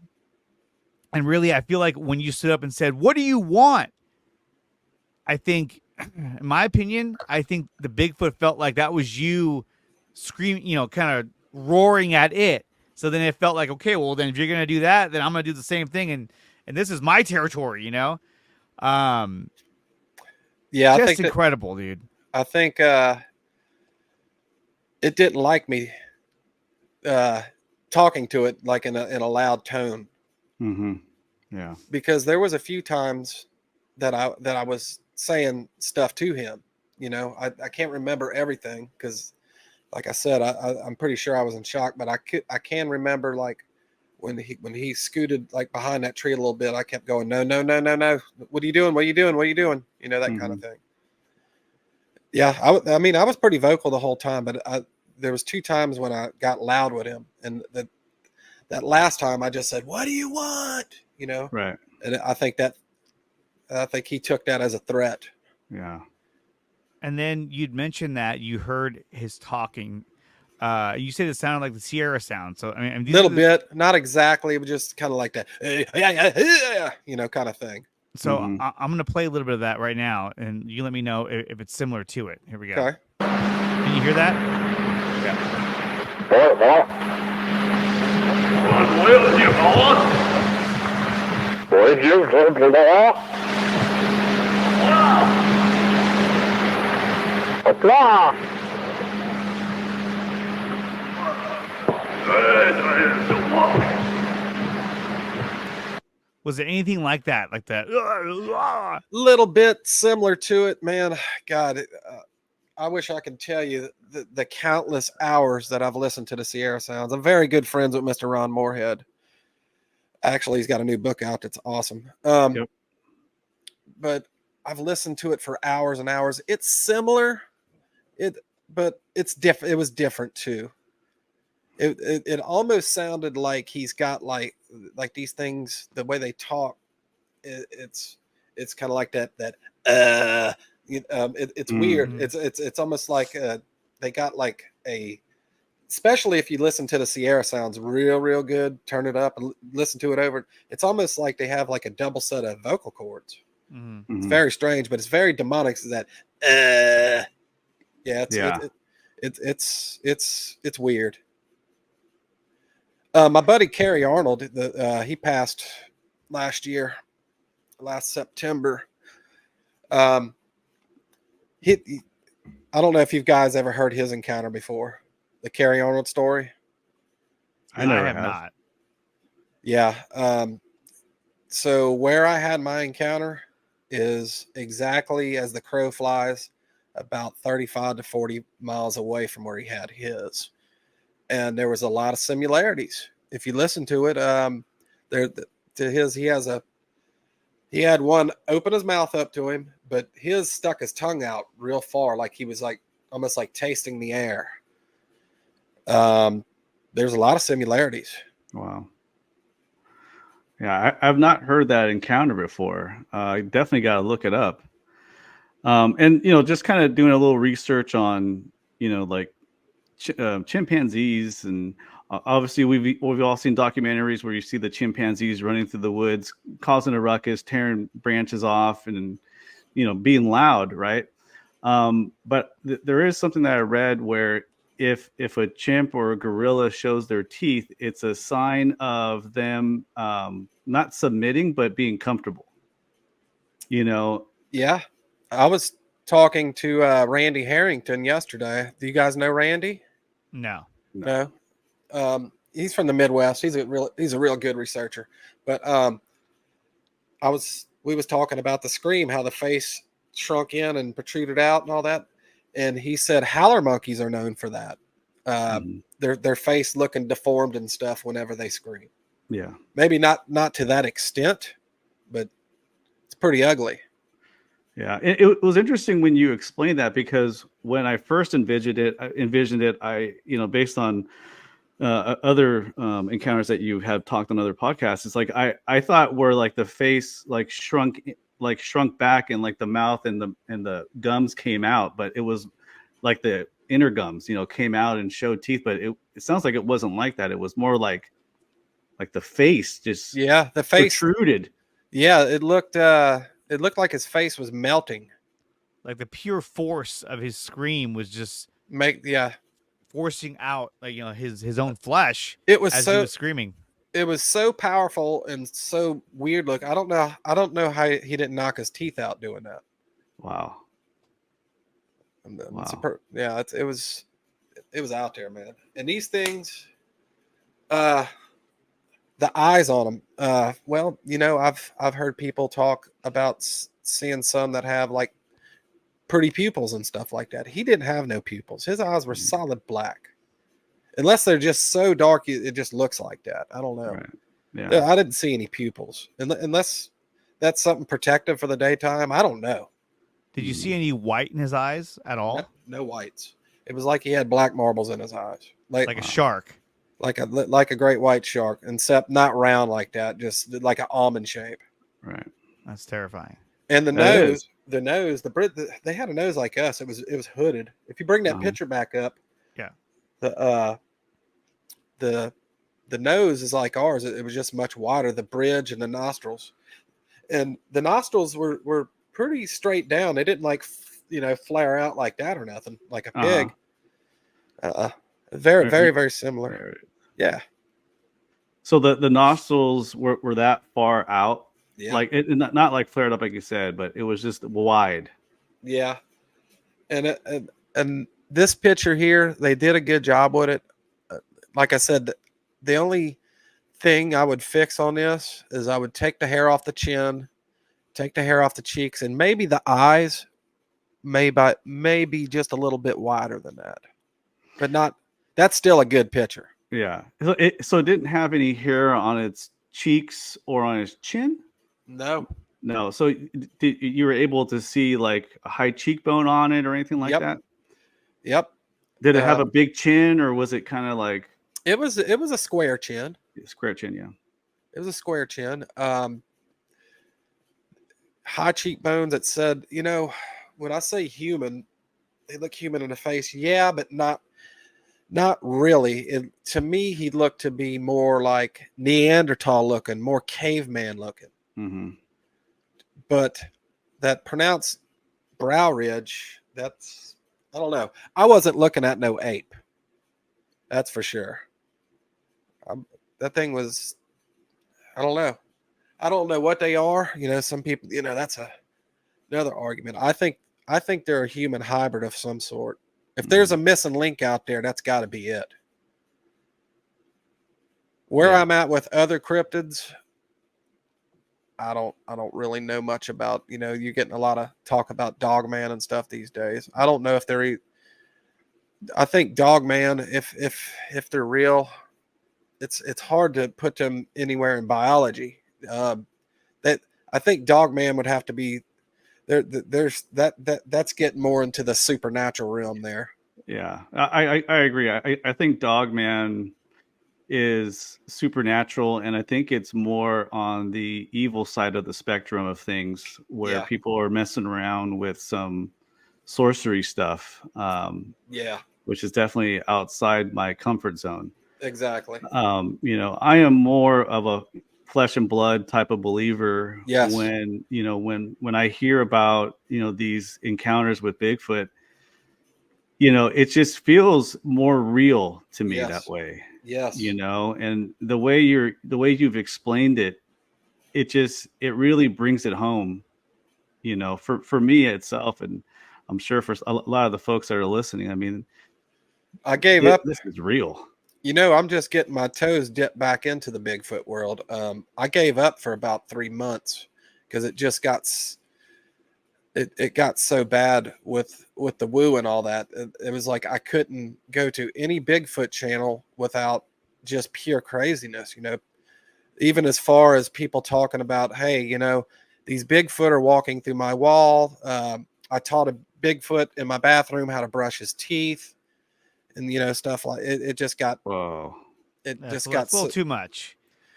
really, I feel like when you stood up and said, "What do you want?" I think, in my opinion, I think the Bigfoot felt like that was you screaming, kind of roaring at it. So then it felt like, okay, well, then if you're going to do that, then I'm going to do the same thing. And this is my territory, Yeah, just I think incredible, dude. I think it didn't like me talking to it like in a loud tone. Mm-hmm. Yeah. Because there was a few times that I was saying stuff to him. I can't remember everything because, like I said, I'm pretty sure I was in shock, but I can remember like when he scooted like behind that tree a little bit. I kept going, no, no, no, no, no. What are you doing? What are you doing? What are you doing? That kind of thing. Yeah, I mean, I was pretty vocal the whole time, but there was 2 times when I got loud with him, and that last time I just said, "What do you want?" Right. And I think he took that as a threat. Yeah. And then you'd mentioned that you heard his talking. You said it sounded like the Sierra sound. So I mean, A little bit, not exactly, but just kind of like that, kind of thing. So I'm gonna play a little bit of that right now, and you let me know if it's similar to it. Here we go. Okay. Can you hear that? Yeah. Was it anything like that? Like that? Little bit similar to it, man. God, I wish I could tell you the countless hours that I've listened to the Sierra sounds. I'm very good friends with Mr. Ron Moorhead. Actually, he's got a new book out that's awesome. Yep. But I've listened to it for hours and hours. It's similar, but it's different. It was different too. It almost sounded like he's got like these things, the way they talk. It's kind of like that. It's weird. It's almost like they got like especially if you listen to the Sierra sounds real good, turn it up and listen to it over. It's almost like they have like a double set of vocal cords. Mm-hmm. It's very strange, but it's very demonic. So that it's weird. My buddy Kerry Arnold, he passed last September. I don't know if you guys ever heard his encounter before, the Kerry Arnold story. I have not. Yeah. So where I had my encounter is exactly as the crow flies, about 35 to 40 miles away from where he had his. And there was a lot of similarities. If you listen to it, he had one open his mouth up to him, but his stuck his tongue out real far, like he was like almost like tasting the air. There's a lot of similarities. Wow. Yeah, I've not heard that encounter before. I definitely got to look it up. And just kind of doing a little research on like chimpanzees, and obviously we've all seen documentaries where you see the chimpanzees running through the woods, causing a ruckus, tearing branches off, and being loud, right? But there is something that I read where if a chimp or a gorilla shows their teeth, it's a sign of them not submitting but being comfortable. Yeah, I was talking to Randy Harrington yesterday. Do you guys know Randy? No. He's from the Midwest. He's a real good researcher. But we was talking about the scream, how the face shrunk in and protruded out and all that. And he said howler monkeys are known for that. Their face looking deformed and stuff whenever they scream. Yeah. Maybe not to that extent, but it's pretty ugly. Yeah, it was interesting when you explained that, because when I first envisioned it, I based on other encounters that you have talked on other podcasts, it's like I thought where like the face like shrunk back and like the mouth and the gums came out, but it was like inner gums, came out and showed teeth, but it sounds like it wasn't like that. It was more like the face just the face protruded. Yeah, it looked like his face was melting. Like the pure force of his scream was just forcing out his own flesh he was screaming. It was so powerful and so weird look. I don't know how he didn't knock his teeth out doing that. Wow. It was out there, man. And these things, the eyes on them. Well, I've heard people talk about seeing some that have like pretty pupils and stuff like that. He didn't have no pupils. His eyes were solid black, unless they're just so dark it just looks like that. I don't know. Right. Yeah. I didn't see any pupils, unless that's something protective for the daytime. I don't know. Did you see any white in his eyes at all? No whites. It was like he had black marbles in his eyes, like a shark. Like a great white shark, except not round like that, just like an almond shape. Right. That's terrifying. And the nose, they had a nose like us. It was hooded. If you bring that picture back up, the nose is like ours. It was just much wider. The bridge and the nostrils, and the nostrils were pretty straight down. They didn't flare out like that or nothing like a pig. Very, very, very similar. Yeah. So the nostrils were that far out, like it not like flared up like you said, but it was just wide. Yeah. And this picture here, they did a good job with it. Like I said, the only thing I would fix on this is I would take the hair off the chin, take the hair off the cheeks, and maybe the eyes maybe just a little bit wider than that, but not. That's still a good picture. Yeah. So it didn't have any hair on its cheeks or on its chin? No. So you were able to see like a high cheekbone on it or anything like that? Yep. Did it have a big chin, or was it kind of like? It was a square chin. Square chin, yeah. It was a square chin. High cheekbones that said, when I say human, they look human in the face. Yeah, but not really. To me, he looked to be more like Neanderthal looking, more caveman looking. Mm-hmm. But that pronounced brow ridge, I don't know. I wasn't looking at no ape. That's for sure. That thing was, I don't know. I don't know what they are. Some people, that's another argument. I think they're a human hybrid of some sort. If there's a missing link out there, that's got to be it. Where I'm at with other cryptids, I don't really know much about. You're getting a lot of talk about Dogman and stuff these days. I don't know if they're. I think Dogman, if they're real, it's hard to put them anywhere in biology. That I think Dogman would have to be. There's that's getting more into the supernatural realm there. Yeah, I agree. I think Dogman is supernatural, and I think it's more on the evil side of the spectrum of things, where people are messing around with some sorcery stuff. Which is definitely outside my comfort zone. Exactly. I am more of a flesh and blood type of believer. Yes. When I hear about these encounters with Bigfoot, it just feels more real to me that way. Yes. And the way you've explained it, it really brings it home. For me itself, and I'm sure for a lot of the folks that are listening. I mean, I gave up. This is real. I'm just getting my toes dipped back into the Bigfoot world. I gave up for about 3 months because it just got it got so bad with the woo and all that. It was like I couldn't go to any Bigfoot channel without just pure craziness. Even as far as people talking about, hey, these Bigfoot are walking through my wall. I taught a Bigfoot in my bathroom how to brush his teeth. And stuff like it just got. Whoa! It's a little too much.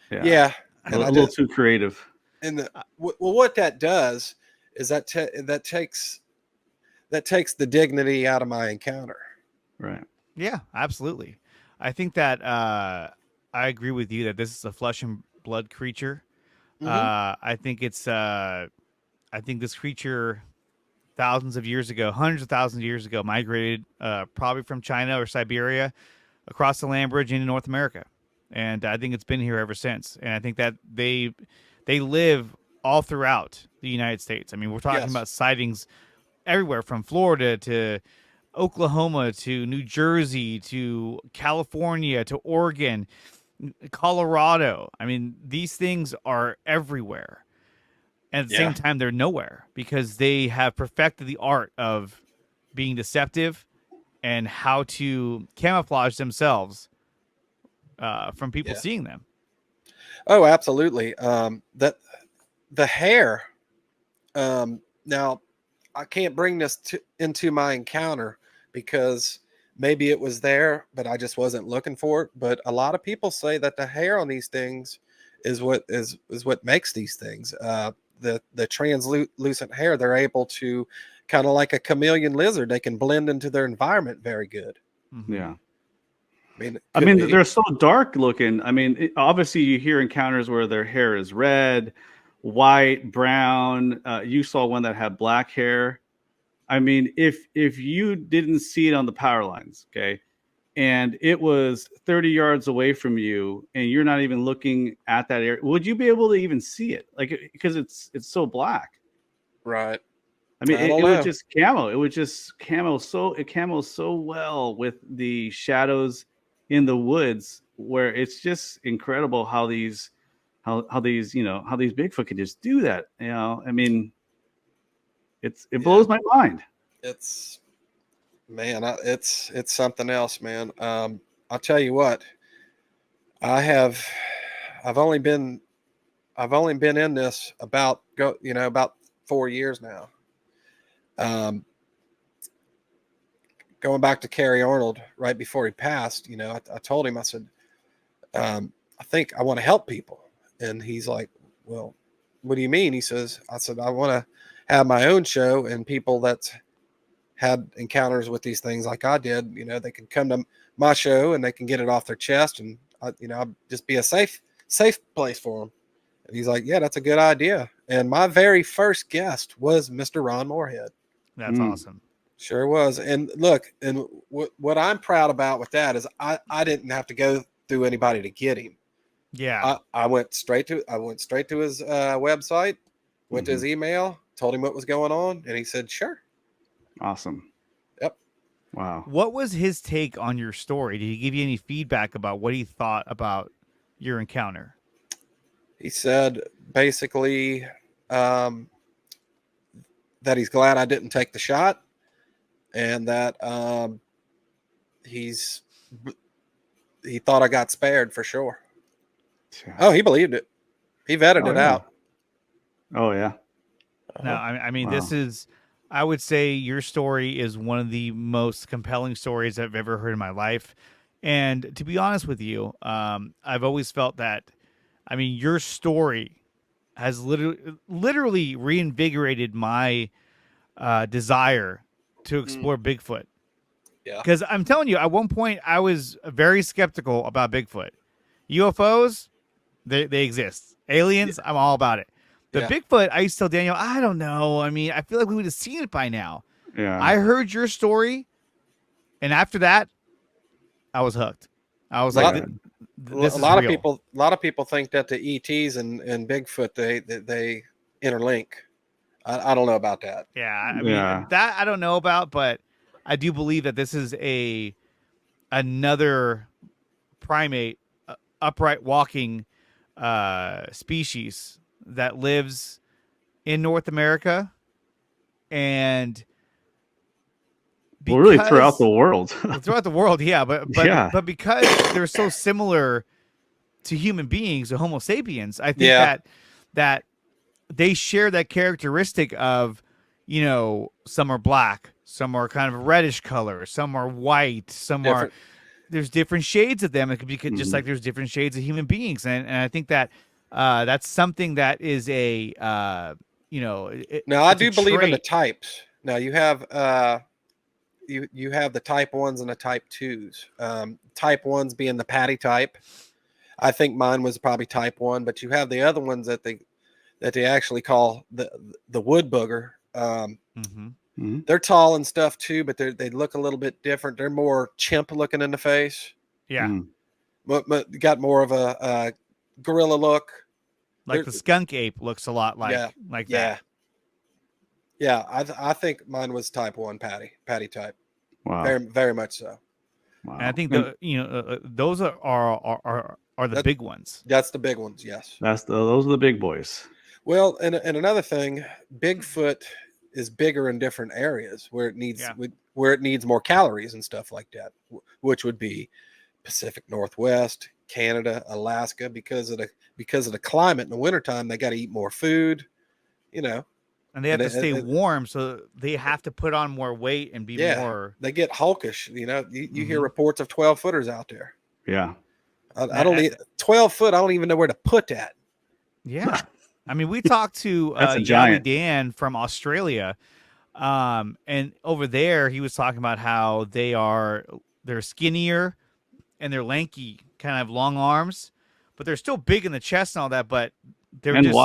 Yeah, a little too creative. And what that does is that takes the dignity out of my encounter. Right. Yeah, absolutely. I think that I agree with you that this is a flesh and blood creature. Hmm. I think I think this creature thousands of years ago, hundreds of thousands of years ago, migrated probably from China or Siberia across the land bridge into North America, and I think it's been here ever since. And I think that they live all throughout the United States. I mean, we're talking Yes. about sightings everywhere from Florida to Oklahoma to New Jersey to California to Oregon, Colorado. I mean, these things are everywhere. And at the Yeah. same time, they're nowhere because they have perfected the art of being deceptive and how to camouflage themselves from people Yeah. seeing them. Oh, absolutely. That the hair. Now, I can't bring this into my encounter because maybe it was there, but I just wasn't looking for it. But a lot of people say that the hair on these things is what makes these things. The translucent hair, they're able to kind of like a chameleon lizard. They can blend into their environment very good. Mm-hmm. Yeah. It I could mean, be. they're so dark looking. I mean, obviously, you hear encounters where their hair is red, white, brown. You saw one that had black hair. I mean, if you didn't see it on the power lines, okay, and it was 30 yards away from you, and you're not even looking at that area, would you be able to even see it? Like, because it's so black. Right. I mean, I don't it was know. just camo. It was just camo. It camos so well with the shadows in the woods, where it's just incredible how these Bigfoot can just do that. I mean, it Yeah. blows my mind. It's man, it's something else, man. I'll tell you what. I have I've only been in this about 4 years now. Um, Going back to Kerry Arnold right before he passed, I told him, I said, I think I want to help people. And he's like, well, what do you mean? I said, I want to have my own show, and people that's had encounters with these things like I did, they can come to my show and they can get it off their chest, and I'll just be a safe place for them. And he's like, yeah, that's a good idea. And my very first guest was Mr. Ron Moorhead. That's awesome. Sure was. And look, and what I'm proud about with that is I didn't have to go through anybody to get him. Yeah. I went straight to his website, went to his email, told him what was going on, and he said, sure. Awesome. Yep. Wow. What was his take on your story? Did he give you any feedback about what he thought about your encounter? He said basically that he's glad I didn't take the shot, and that he thought I got spared for sure. Oh, he believed it. He vetted it out. Oh yeah. No, I mean, Wow. I would say your story is one of the most compelling stories I've ever heard in my life. And to be honest with you, I've always felt that, I mean, your story has literally reinvigorated my desire to explore Bigfoot. Yeah. Because I'm telling you, at one point, I was very skeptical about Bigfoot. UFOs, they exist. Aliens, I'm all about it. But Bigfoot, I used to tell Daniel, I don't know. I mean, I feel like we would have seen it by now. Yeah. I heard your story, and after that, I was hooked. I was like, this is a lot real. of people think that the ETs and Bigfoot they interlink. I don't know about that. Yeah, I mean that I don't know about, but I do believe that this is another primate, upright walking species that lives in North America, and really throughout the world. Throughout the world, yeah, but because they're so similar to human beings, the Homo sapiens, I think that they share that characteristic of, some are black, some are kind of reddish color, some are white, there's different shades of them. It could be just like there's different shades of human beings, and I think that that's something that is now I do believe in the types. Now you have you have the type 1s and the type 2s. Type 1s being the patty type. I think mine was probably type 1, but you have the other ones that they actually call the wood booger. They're tall and stuff too, but they look a little bit different. They're more chimp looking in the face. Yeah. But got more of a gorilla look. Like the skunk ape looks a lot like that. Yeah, I think mine was type 1 patty type. Wow. Very, very much so. Wow. And I think those are the big ones. That's the big ones. Yes. Those are the big boys. Well, and another thing, Bigfoot is bigger in different areas where it needs more calories and stuff like that, which would be Pacific Northwest, Canada, Alaska, because of the climate in the wintertime. They got to eat more food, and they have to stay warm, so they have to put on more weight and be more. They get hulkish. You hear reports of 12-footers out there. Yeah, I don't need 12 foot. I don't even know where to put that. Yeah. I mean, we talked to Yowie Dan from Australia, and over there he was talking about how they're skinnier and they're lanky, kind of have long arms, but they're still big in the chest and all that. But they're just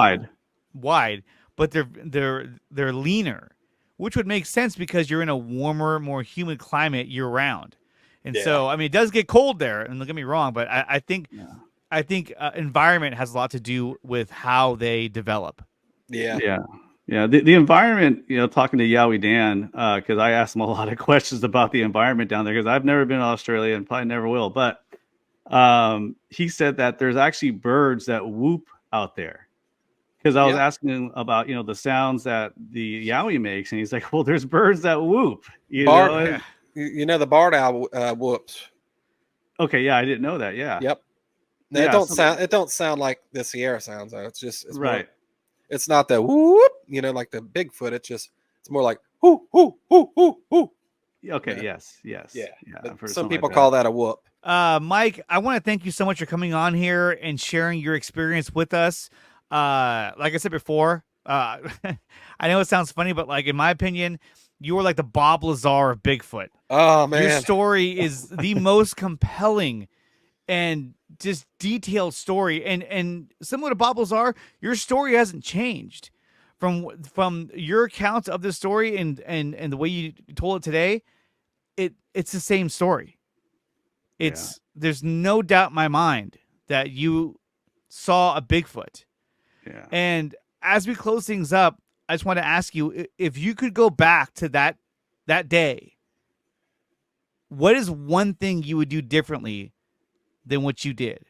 wide, but they're leaner, which would make sense because you're in a warmer, more humid climate year round, and so I mean it does get cold there. And don't get me wrong, but I think. Yeah. I think environment has a lot to do with how they develop. Yeah. The environment, talking to Yowie Dan, because I asked him a lot of questions about the environment down there, because I've never been to Australia and probably never will. But he said that there's actually birds that whoop out there. Because I was asking him about, the sounds that the Yowie makes, and he's like, "Well, there's birds that whoop." The barred owl whoops. Okay, yeah, I didn't know that. Yeah. Yep. No, it don't sound like the Sierra sounds though. It's right. More, it's not the whoop, like the Bigfoot. It's more like whoo whoo whoo whoo whoo. Okay. Yes. Yeah. Some people call that a whoop. Mike, I want to thank you so much for coming on here and sharing your experience with us. Like I said before, I know it sounds funny, but like in my opinion, you were like the Bob Lazar of Bigfoot. Oh man, your story is the most compelling and just detailed story, and similar to Bob Lazar, your story hasn't changed from your accounts of the story and the way you told it today. It's the same story. There's no doubt in my mind that you saw a Bigfoot. Yeah. And as we close things up, I just want to ask you if you could go back to that day. What is one thing you would do differently than what you did?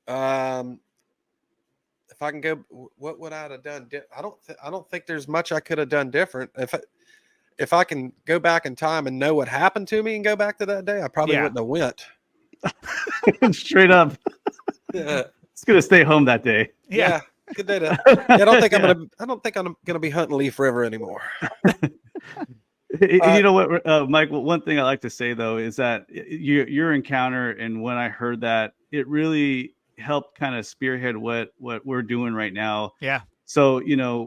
If I can go, what would I have done? I don't think there's much I could have done different. If I can go back in time and know what happened to me and go back to that day, I probably wouldn't have went. Straight up. Yeah. It's gonna stay home that day. Yeah. Good day to. I don't think I'm gonna be hunting Leaf River anymore. You know what, Mike? One thing I like to say though is that your encounter, and when I heard that, it really helped kind of spearhead what we're doing right now. Yeah. So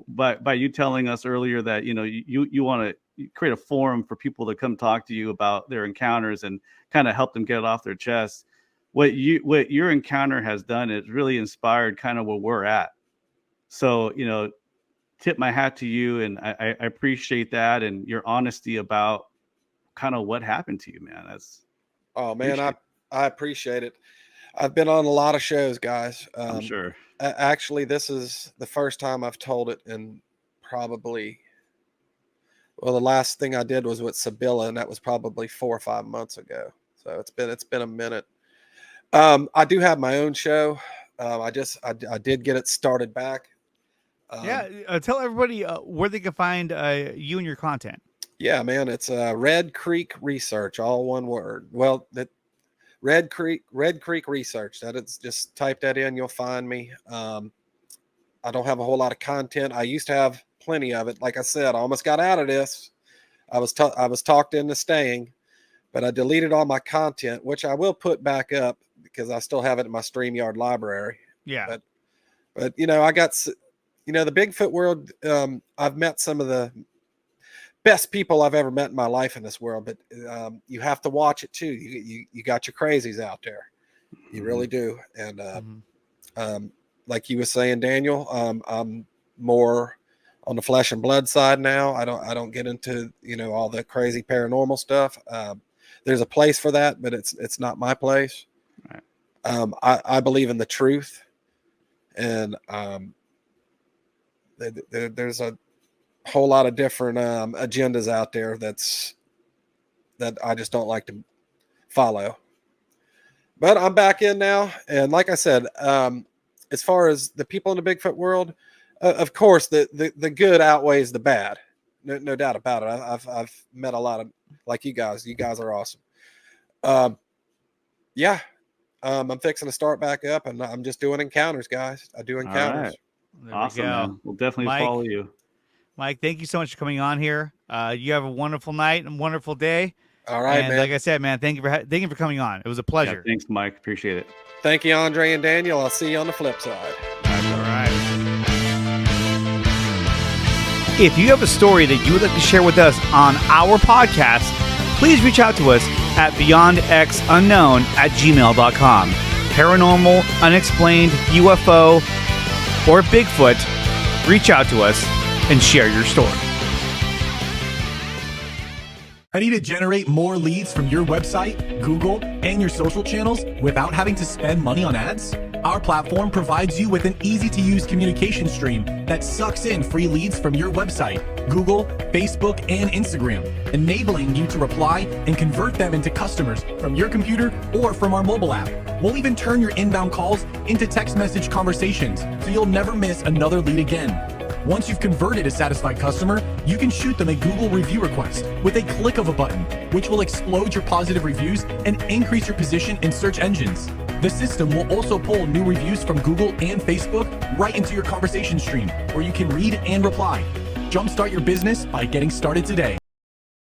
by you telling us earlier that you want to create a forum for people to come talk to you about their encounters and kind of help them get it off their chest. What your encounter has done is really inspired kind of where we're at. So tip my hat to you, and I appreciate that and your honesty about kind of what happened to you, man. I appreciate it. I've been on a lot of shows, guys. I'm sure. Actually, this is the first time I've told it in probably. Well, the last thing I did was with Sibylla, and that was probably 4 or 5 months ago. So it's been a minute. I do have my own show. I did get it started back. Tell everybody where they can find you and your content. Yeah, man, it's Red Creek Research, all one word. Well, that Red Creek Research. That is, just type that in, you'll find me. I don't have a whole lot of content. I used to have plenty of it. Like I said, I almost got out of this. I was talked into staying, but I deleted all my content, which I will put back up because I still have it in my StreamYard library. Yeah. But I got, the Bigfoot world. I've met some of the best people I've ever met in my life in this world. But you have to watch it too. You got your crazies out there. You really do. And like you were saying, Daniel, I'm more on the flesh and blood side now. I don't get into, all the crazy paranormal stuff. There's a place for that, but it's not my place. Right. I believe in the truth, and there's a whole lot of different agendas out there that I just don't like to follow. But I'm back in now, and like I said, as far as the people in the Bigfoot world, of course, the good outweighs the bad. No doubt about it. I've met a lot of, like you guys. You guys are awesome. Yeah. I'm fixing to start back up, and I'm just doing encounters, guys. I do encounters. Right. Awesome, man. We'll definitely follow you. Mike, thank you so much for coming on here. You have a wonderful night and wonderful day. All right, and man. Like I said, man, thank you for coming on. It was a pleasure. Yeah, thanks, Mike. Appreciate it. Thank you, Andre and Daniel. I'll see you on the flip side. All right. If you have a story that you would like to share with us on our podcast, please reach out to us at beyondxunknown@gmail.com. Paranormal, unexplained, UFO, or Bigfoot, reach out to us and share your story. Ready to generate more leads from your website, Google, and your social channels without having to spend money on ads? Our platform provides you with an easy-to-use communication stream that sucks in free leads from your website, Google, Facebook, and Instagram, enabling you to reply and convert them into customers from your computer or from our mobile app. We'll even turn your inbound calls into text message conversations, so you'll never miss another lead again. Once you've converted a satisfied customer, you can shoot them a Google review request with a click of a button, which will explode your positive reviews and increase your position in search engines. The system will also pull new reviews from Google and Facebook right into your conversation stream, where you can read and reply. Jumpstart your business by getting started today.